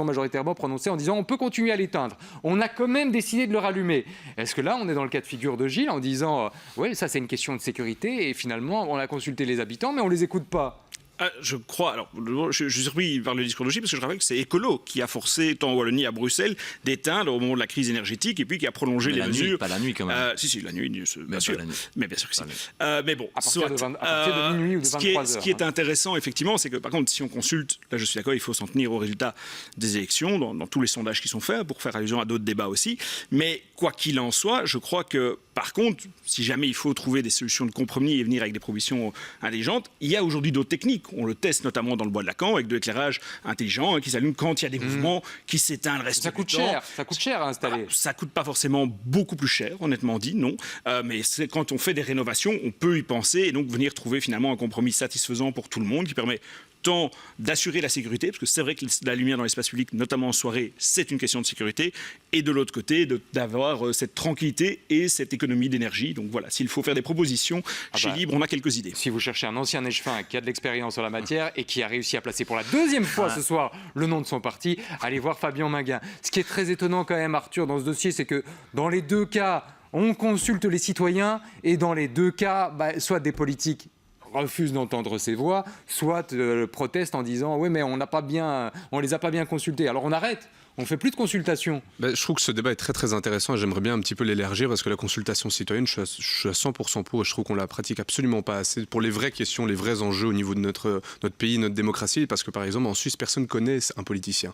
majoritairement prononcés en disant on peut continuer à l'éteindre. On a quand même décidé de le rallumer. Est-ce que là, on est dans le cas de figure de Gilles en disant oui, ça c'est une question de sécurité et finalement on a consulté les habitants mais on ne les écoute pas? Je crois, alors je suis surpris par le discours de Gilles parce que je rappelle que c'est Écolo qui a forcé tant en Wallonie à Bruxelles d'éteindre au moment de la crise énergétique et puis qui a prolongé les mesures. Pas la nuit quand même. Si, la nuit, bien sûr. Mais bien sûr que si. Mais bon, à partir de minuit ou de 23 heures. Ce qui est intéressant, effectivement, c'est que par contre, si on consulte, là je suis d'accord, il faut s'en tenir aux résultats des élections, dans tous les sondages qui sont faits, pour faire allusion à d'autres débats aussi. Mais quoi qu'il en soit, je crois que par contre, si jamais il faut trouver des solutions de compromis et venir avec des propositions intelligentes, il y a aujourd'hui d'autres techniques. On le teste notamment dans le bois de Lacan avec de l'éclairage intelligent qui s'allume quand il y a des mouvements qui s'éteignent le reste du temps. Ça coûte cher à installer. Ça coûte pas forcément beaucoup plus cher, honnêtement dit, non. Mais quand on fait des rénovations, on peut y penser et donc venir trouver finalement un compromis satisfaisant pour tout le monde qui permet tant d'assurer la sécurité, parce que c'est vrai que la lumière dans l'espace public, notamment en soirée, c'est une question de sécurité, et de l'autre côté, d'avoir cette tranquillité et cette économie d'énergie. Donc voilà, s'il faut faire des propositions, chez Libre, on a quelques idées. Si vous cherchez un ancien échevin qui a de l'expérience sur la matière et qui a réussi à placer pour la 2e fois ce soir le nom de son parti, allez voir Fabien Minguin. Ce qui est très étonnant quand même, Arthur, dans ce dossier, c'est que dans les 2 cas, on consulte les citoyens, et dans les 2 cas, soit des politiques refuse d'entendre ces voix, soit proteste en disant oui mais on les a pas bien consultés. Alors on arrête. On ne fait plus de consultation. Je trouve que ce débat est très très intéressant et j'aimerais bien un petit peu l'élargir parce que la consultation citoyenne, je suis à 100% pour et je trouve qu'on la pratique absolument pas assez pour les vraies questions, les vrais enjeux au niveau de notre pays, notre démocratie. Parce que par exemple en Suisse, personne ne connaît un politicien.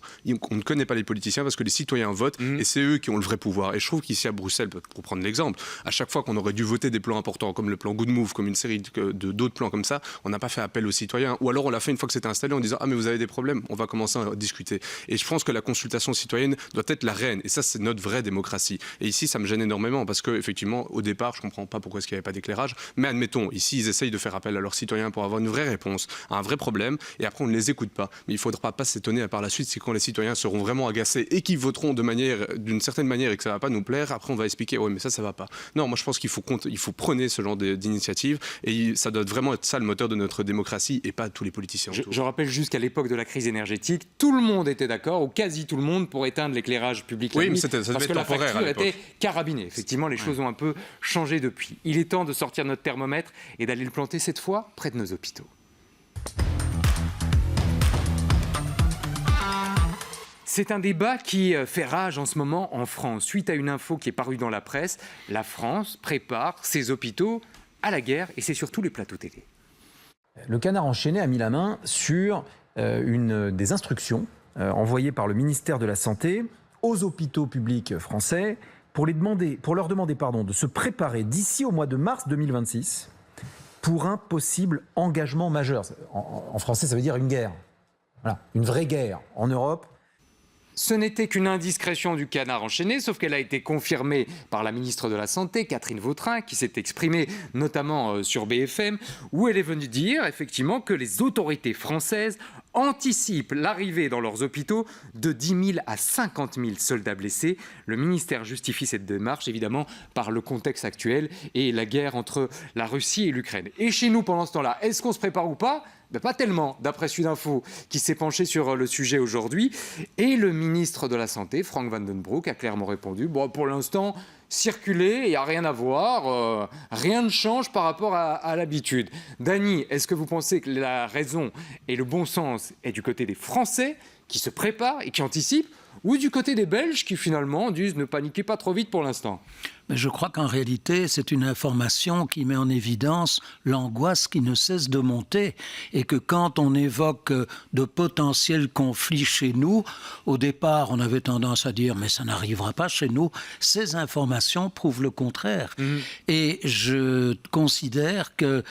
On ne connaît pas les politiciens parce que les citoyens votent et c'est eux qui ont le vrai pouvoir. Et je trouve qu'ici à Bruxelles, pour prendre l'exemple, à chaque fois qu'on aurait dû voter des plans importants comme le plan Good Move, comme une série d'autres plans comme ça, on n'a pas fait appel aux citoyens. Ou alors on l'a fait une fois que c'était installé en disant ah mais vous avez des problèmes, on va commencer à discuter. Et je pense que la consultation citoyenne doit être la reine et ça c'est notre vraie démocratie et ici ça me gêne énormément parce que effectivement au départ je comprends pas pourquoi est-ce qu'il n'y avait pas d'éclairage mais admettons ici ils essayent de faire appel à leurs citoyens pour avoir une vraie réponse à un vrai problème et après on ne les écoute pas mais il faudra pas s'étonner par la suite c'est quand les citoyens seront vraiment agacés et qu'ils voteront d'une certaine manière et que ça va pas nous plaire après on va expliquer ouais mais ça va pas. Non moi je pense qu'il faut prôner ce genre d'initiative et ça doit vraiment être ça le moteur de notre démocratie et pas tous les politiciens. Je rappelle juste qu'à l'époque de la crise énergétique tout le monde était d'accord ou quasi tout le monde pour éteindre l'éclairage public la nuit, mais ça parce que la facture était carabinée. Effectivement, les choses ont un peu changé depuis. Il est temps de sortir notre thermomètre et d'aller le planter cette fois près de nos hôpitaux. C'est un débat qui fait rage en ce moment en France. Suite à une info qui est parue dans la presse, la France prépare ses hôpitaux à la guerre et c'est surtout les plateaux télé. Le Canard enchaîné a mis la main sur des instructions envoyées par le ministère de la Santé aux hôpitaux publics français pour leur demander de se préparer d'ici au mois de mars 2026 pour un possible engagement majeur. En français, ça veut dire une guerre. Voilà, une vraie guerre en Europe. Ce n'était qu'une indiscrétion du Canard enchaîné, sauf qu'elle a été confirmée par la ministre de la Santé, Catherine Vautrin, qui s'est exprimée notamment sur BFM, où elle est venue dire effectivement que les autorités françaises anticipent l'arrivée dans leurs hôpitaux de 10 000 à 50 000 soldats blessés. Le ministère justifie cette démarche, évidemment, par le contexte actuel et la guerre entre la Russie et l'Ukraine. Et chez nous, pendant ce temps-là, est-ce qu'on se prépare ou pas ? Pas tellement, d'après Sudinfo, qui s'est penché sur le sujet aujourd'hui. Et le ministre de la Santé, Frank Vandenbroek, a clairement répondu « Bon, pour l'instant, circuler, il n'y a rien à voir, rien ne change par rapport à l'habitude. » Dany, est-ce que vous pensez que la raison et le bon sens est du côté des Français qui se préparent et qui anticipent, ou du côté des Belges qui finalement disent « Ne paniquez pas trop vite pour l'instant » ? Mais je crois qu'en réalité, c'est une information qui met en évidence l'angoisse qui ne cesse de monter et que quand on évoque de potentiels conflits chez nous, au départ, on avait tendance à dire « mais ça n'arrivera pas chez nous ». Ces informations prouvent le contraire. Et je considère que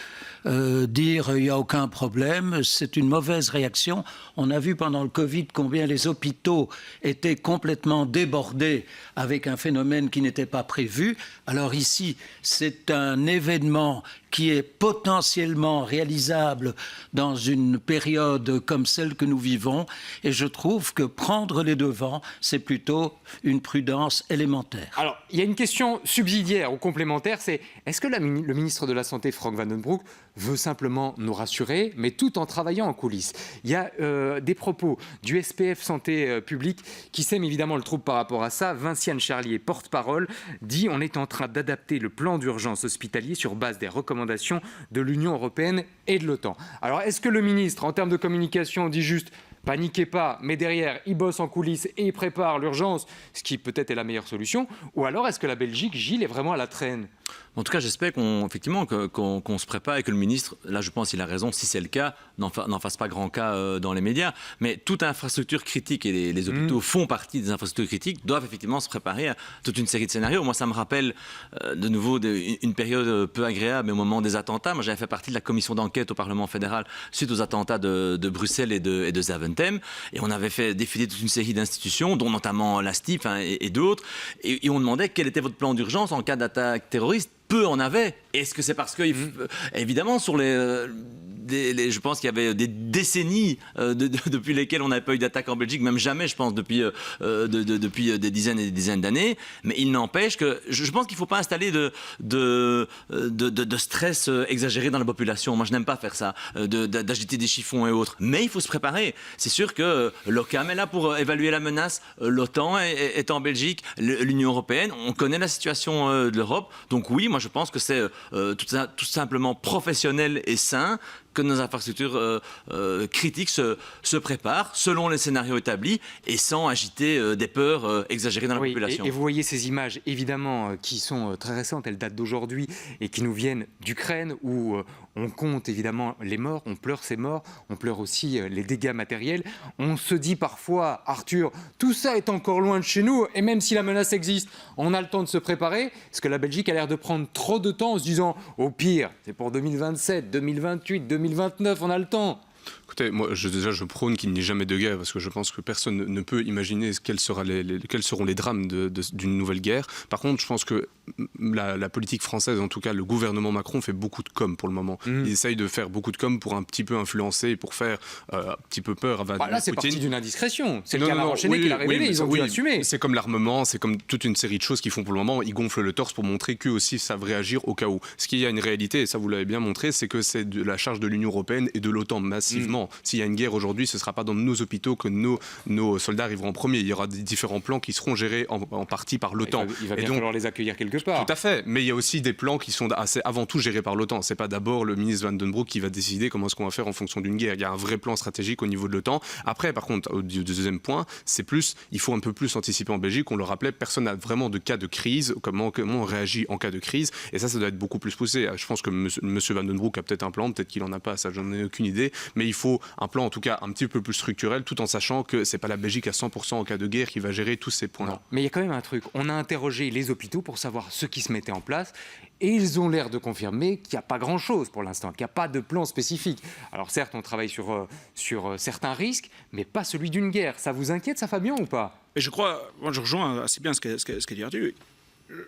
dire « il n'y a aucun problème », c'est une mauvaise réaction. On a vu pendant le Covid combien les hôpitaux étaient complètement débordés avec un phénomène qui n'était pas prévu. Alors ici, c'est un événement qui est potentiellement réalisable dans une période comme celle que nous vivons. Et je trouve que prendre les devants, c'est plutôt une prudence élémentaire. Alors, il y a une question subsidiaire ou complémentaire, c'est est-ce que le ministre de la Santé, Frank Vandenbroek, veut simplement nous rassurer, mais tout en travaillant en coulisses? Il y a des propos du SPF Santé publique qui sème évidemment le trouble par rapport à ça. Vinciane Charlier, porte-parole, dit on est en train d'adapter le plan d'urgence hospitalier sur base des recommandations de l'Union européenne et de l'OTAN. Alors, est-ce que le ministre, en termes de communication, dit juste paniquez pas, mais derrière, il bosse en coulisses et il prépare l'urgence, ce qui peut-être est la meilleure solution, ou alors est-ce que la Belgique, Gilles, est vraiment à la traîne? En tout cas, j'espère qu'on se prépare et que le ministre, là je pense qu'il a raison, si c'est le cas, n'en fasse pas grand cas dans les médias. Mais toute infrastructure critique, et les hôpitaux font partie des infrastructures critiques, doivent effectivement se préparer à toute une série de scénarios. Moi, ça me rappelle de nouveau une période peu agréable au moment des attentats. Moi, j'avais fait partie de la commission d'enquête au Parlement fédéral suite aux attentats de Bruxelles et de Zaventem. Et on avait fait défiler toute une série d'institutions, dont notamment la STIP et d'autres. Et on demandait quel était votre plan d'urgence en cas d'attaque terroriste. Peu en avait. Est-ce que c'est parce que, évidemment, sur je pense qu'il y avait des décennies depuis lesquelles on n'avait pas eu d'attaque en Belgique, même jamais, je pense, depuis des dizaines et des dizaines d'années. Mais il n'empêche que je pense qu'il ne faut pas installer de stress exagéré dans la population. Moi, je n'aime pas faire ça, d'agiter des chiffons et autres. Mais il faut se préparer. C'est sûr que l'OCAM est là pour évaluer la menace. L'OTAN est en Belgique, l'Union européenne. On connaît la situation de l'Europe. Donc oui, moi, je pense que c'est tout simplement professionnel et sain que nos infrastructures critiques se préparent selon les scénarios établis et sans agiter des peurs exagérées dans la population. Et vous voyez ces images, évidemment, qui sont très récentes, elles datent d'aujourd'hui et qui nous viennent d'Ukraine où on compte évidemment les morts, on pleure ces morts, on pleure aussi les dégâts matériels. On se dit parfois, Arthur, tout ça est encore loin de chez nous et même si la menace existe, on a le temps de se préparer. Parce que la Belgique a l'air de prendre trop de temps en se disant, au pire, c'est pour 2027, 2028, 2029, on a le temps. Écoutez, moi, je prône qu'il n'y ait jamais de guerre parce que je pense que personne ne peut imaginer quels seront les drames d'une nouvelle guerre. Par contre, je pense que la politique française, en tout cas le gouvernement Macron, fait beaucoup de com pour le moment. Il essaye de faire beaucoup de com pour un petit peu influencer et pour faire un petit peu peur à Vladimir Poutine. Là, c'est parti d'une indiscrétion. C'est le canard enchaîné qui l'a révélé. Ils ont dû l'assumer. C'est comme l'armement, c'est comme toute une série de choses qu'ils font pour le moment. Ils gonflent le torse pour montrer qu'eux aussi savent réagir au cas où. Ce qu'il y a une réalité, et ça vous l'avez bien montré, c'est que c'est de la charge de l'Union européenne et de l'OTAN massivement. S'il y a une guerre aujourd'hui, ce ne sera pas dans nos hôpitaux que nos soldats arriveront en premier. Il y aura des différents plans qui seront gérés en partie par l'OTAN. Il va bien falloir les accueillir quelque part. Tout à fait, mais il y a aussi des plans qui sont avant tout gérés par l'OTAN. C'est pas d'abord le ministre Vandenbroek qui va décider comment est-ce qu'on va faire en fonction d'une guerre. Il y a un vrai plan stratégique au niveau de l'OTAN. Après, par contre, au deuxième point, c'est plus, il faut un peu plus anticiper en Belgique. On le rappelait, personne n'a vraiment de cas de crise, comment on réagit en cas de crise. Et ça doit être beaucoup plus poussé. Je pense que monsieur Vandenbroek a peut-être un plan, peut-être qu'il en a pas, ça j'en ai aucune idée. Mais il faut un plan en tout cas un petit peu plus structurel, tout en sachant que c'est pas la Belgique à 100% en cas de guerre qui va gérer tous ces points-là. Mais il y a quand même un truc. On a interrogé les hôpitaux pour savoir ce qui se mettait en place et ils ont l'air de confirmer qu'il n'y a pas grand-chose pour l'instant, qu'il n'y a pas de plan spécifique. Alors certes, on travaille sur certains risques, mais pas celui d'une guerre. Ça vous inquiète, ça, Fabien, ou pas? Et je crois, moi je rejoins assez bien ce qu'a dit Arthur.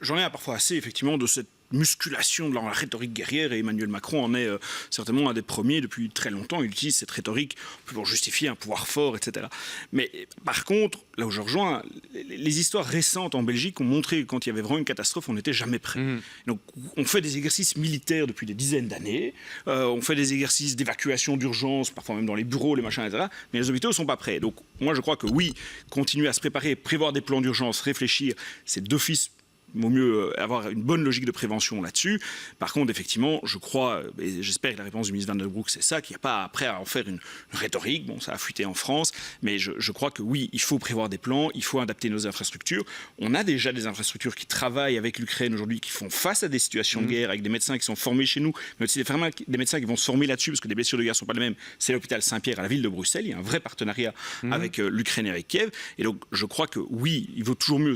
J'en ai parfois assez, effectivement, de cette musculation de la rhétorique guerrière, et Emmanuel Macron en est certainement un des premiers depuis très longtemps. Il utilise cette rhétorique pour justifier un pouvoir fort, etc. Mais par contre, là où je rejoins, les histoires récentes en Belgique ont montré que quand il y avait vraiment une catastrophe, on n'était jamais prêt. Donc on fait des exercices militaires depuis des dizaines d'années, on fait des exercices d'évacuation d'urgence, parfois même dans les bureaux, les machins, etc. Mais les hôpitaux ne sont pas prêts. Donc moi je crois que oui, continuer à se préparer, prévoir des plans d'urgence, réfléchir, c'est d'office il vaut mieux avoir une bonne logique de prévention là-dessus. Par contre, effectivement, je crois, et j'espère que la réponse du ministre Van Den Broek, c'est ça, qu'il n'y a pas après à en faire une rhétorique. Bon, ça a fuité en France, mais je crois que oui, il faut prévoir des plans, il faut adapter nos infrastructures. On a déjà des infrastructures qui travaillent avec l'Ukraine aujourd'hui, qui font face à des situations de guerre, avec des médecins qui sont formés chez nous, mais aussi des médecins qui vont se former là-dessus, parce que des blessures de guerre ne sont pas les mêmes. C'est l'hôpital Saint-Pierre à la ville de Bruxelles. Il y a un vrai partenariat avec l'Ukraine et avec Kiev. Et donc, je crois que oui, il vaut toujours mieux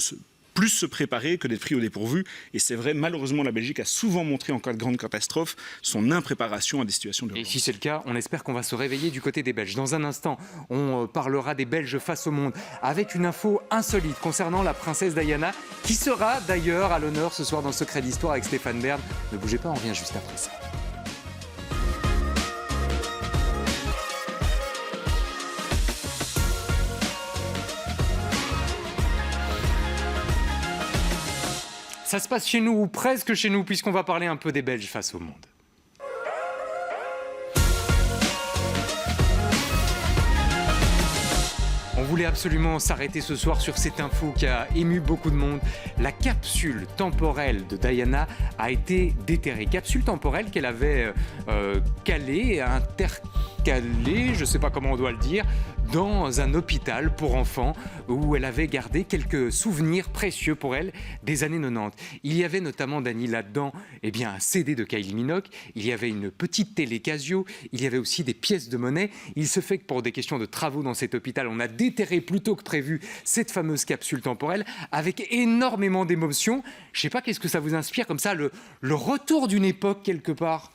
plus se préparer que d'être pris au dépourvu. Et c'est vrai, malheureusement, la Belgique a souvent montré en cas de grande catastrophe son impréparation à des situations d'urgence. Et si c'est le cas, on espère qu'on va se réveiller du côté des Belges. Dans un instant, on parlera des Belges face au monde avec une info insolite concernant la princesse Diana, qui sera d'ailleurs à l'honneur ce soir dans Secret d'Histoire avec Stéphane Bern. Ne bougez pas, on revient juste après ça. Ça se passe chez nous, ou presque chez nous, puisqu'on va parler un peu des Belges face au monde. On voulait absolument s'arrêter ce soir sur cette info qui a ému beaucoup de monde. La capsule temporelle de Diana a été déterrée. Capsule temporelle qu'elle avait intercalée, je ne sais pas comment on doit le dire, dans un hôpital pour enfants où elle avait gardé quelques souvenirs précieux pour elle des années 90. Il y avait notamment, Dany, là-dedans, un CD de Kylie Minogue, il y avait une petite télé Casio, il y avait aussi des pièces de monnaie. Il se fait que pour des questions de travaux dans cet hôpital, on a déterré plus tôt que prévu cette fameuse capsule temporelle avec énormément d'émotions. Je ne sais pas, qu'est-ce que ça vous inspire comme ça, le retour d'une époque quelque part?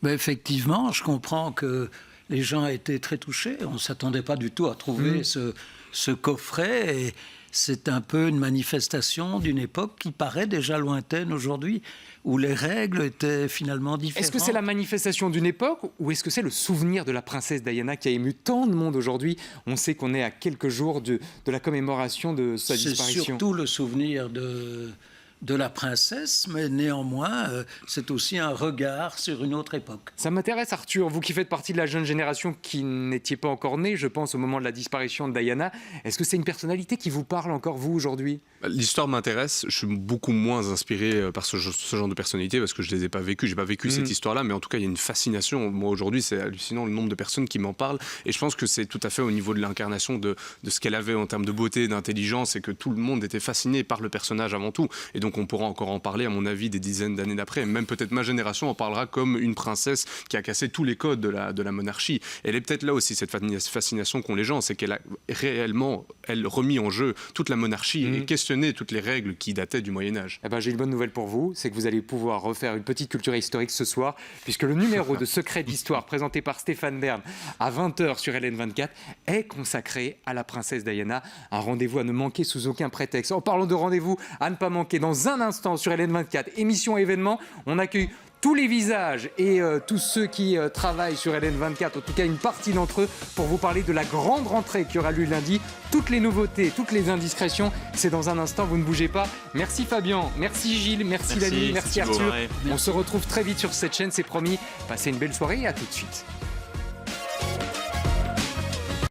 Effectivement, je comprends que les gens étaient très touchés. On ne s'attendait pas du tout à trouver ce coffret. Et c'est un peu une manifestation d'une époque qui paraît déjà lointaine aujourd'hui, où les règles étaient finalement différentes. Est-ce que c'est la manifestation d'une époque ou est-ce que c'est le souvenir de la princesse Diana qui a ému tant de monde aujourd'hui? On sait qu'on est à quelques jours de la commémoration de sa disparition. C'est surtout le souvenir de la princesse, mais néanmoins, c'est aussi un regard sur une autre époque. Ça m'intéresse, Arthur, vous qui faites partie de la jeune génération qui n'étiez pas encore née, je pense, au moment de la disparition de Diana. Est-ce que c'est une personnalité qui vous parle encore, vous, aujourd'hui? L'histoire m'intéresse. Je suis beaucoup moins inspiré par ce genre de personnalité parce que je ne les ai pas vécues. Je n'ai pas vécu cette histoire-là, mais en tout cas, il y a une fascination. Moi, aujourd'hui, c'est hallucinant le nombre de personnes qui m'en parlent. Et je pense que c'est tout à fait au niveau de l'incarnation de ce qu'elle avait en termes de beauté, d'intelligence, et que tout le monde était fasciné par le personnage avant tout. Et donc, on pourra encore en parler, à mon avis, des dizaines d'années d'après. Même peut-être ma génération en parlera comme une princesse qui a cassé tous les codes de la monarchie. Elle est peut-être là aussi, cette fascination qu'ont les gens, c'est qu'elle a réellement, remis en jeu toute la monarchie et questionné toutes les règles qui dataient du Moyen-Âge. J'ai une bonne nouvelle pour vous, c'est que vous allez pouvoir refaire une petite culture historique ce soir, puisque le numéro de Secret d'Histoire présenté par Stéphane Bern à 20h sur LN24 est consacré à la princesse Diana. Un rendez-vous à ne manquer sous aucun prétexte. En parlant de rendez-vous à ne pas manquer, dans un instant sur LN24, émission événement, on accueille tous les visages et tous ceux qui travaillent sur LN24, en tout cas une partie d'entre eux, pour vous parler de la grande rentrée qui aura lieu lundi. Toutes les nouveautés, toutes les indiscrétions, c'est dans un instant, vous ne bougez pas. Merci Fabien, merci Gilles, merci Dany, merci Arthur. On se retrouve très vite sur cette chaîne, c'est promis. Passez une belle soirée et à tout de suite.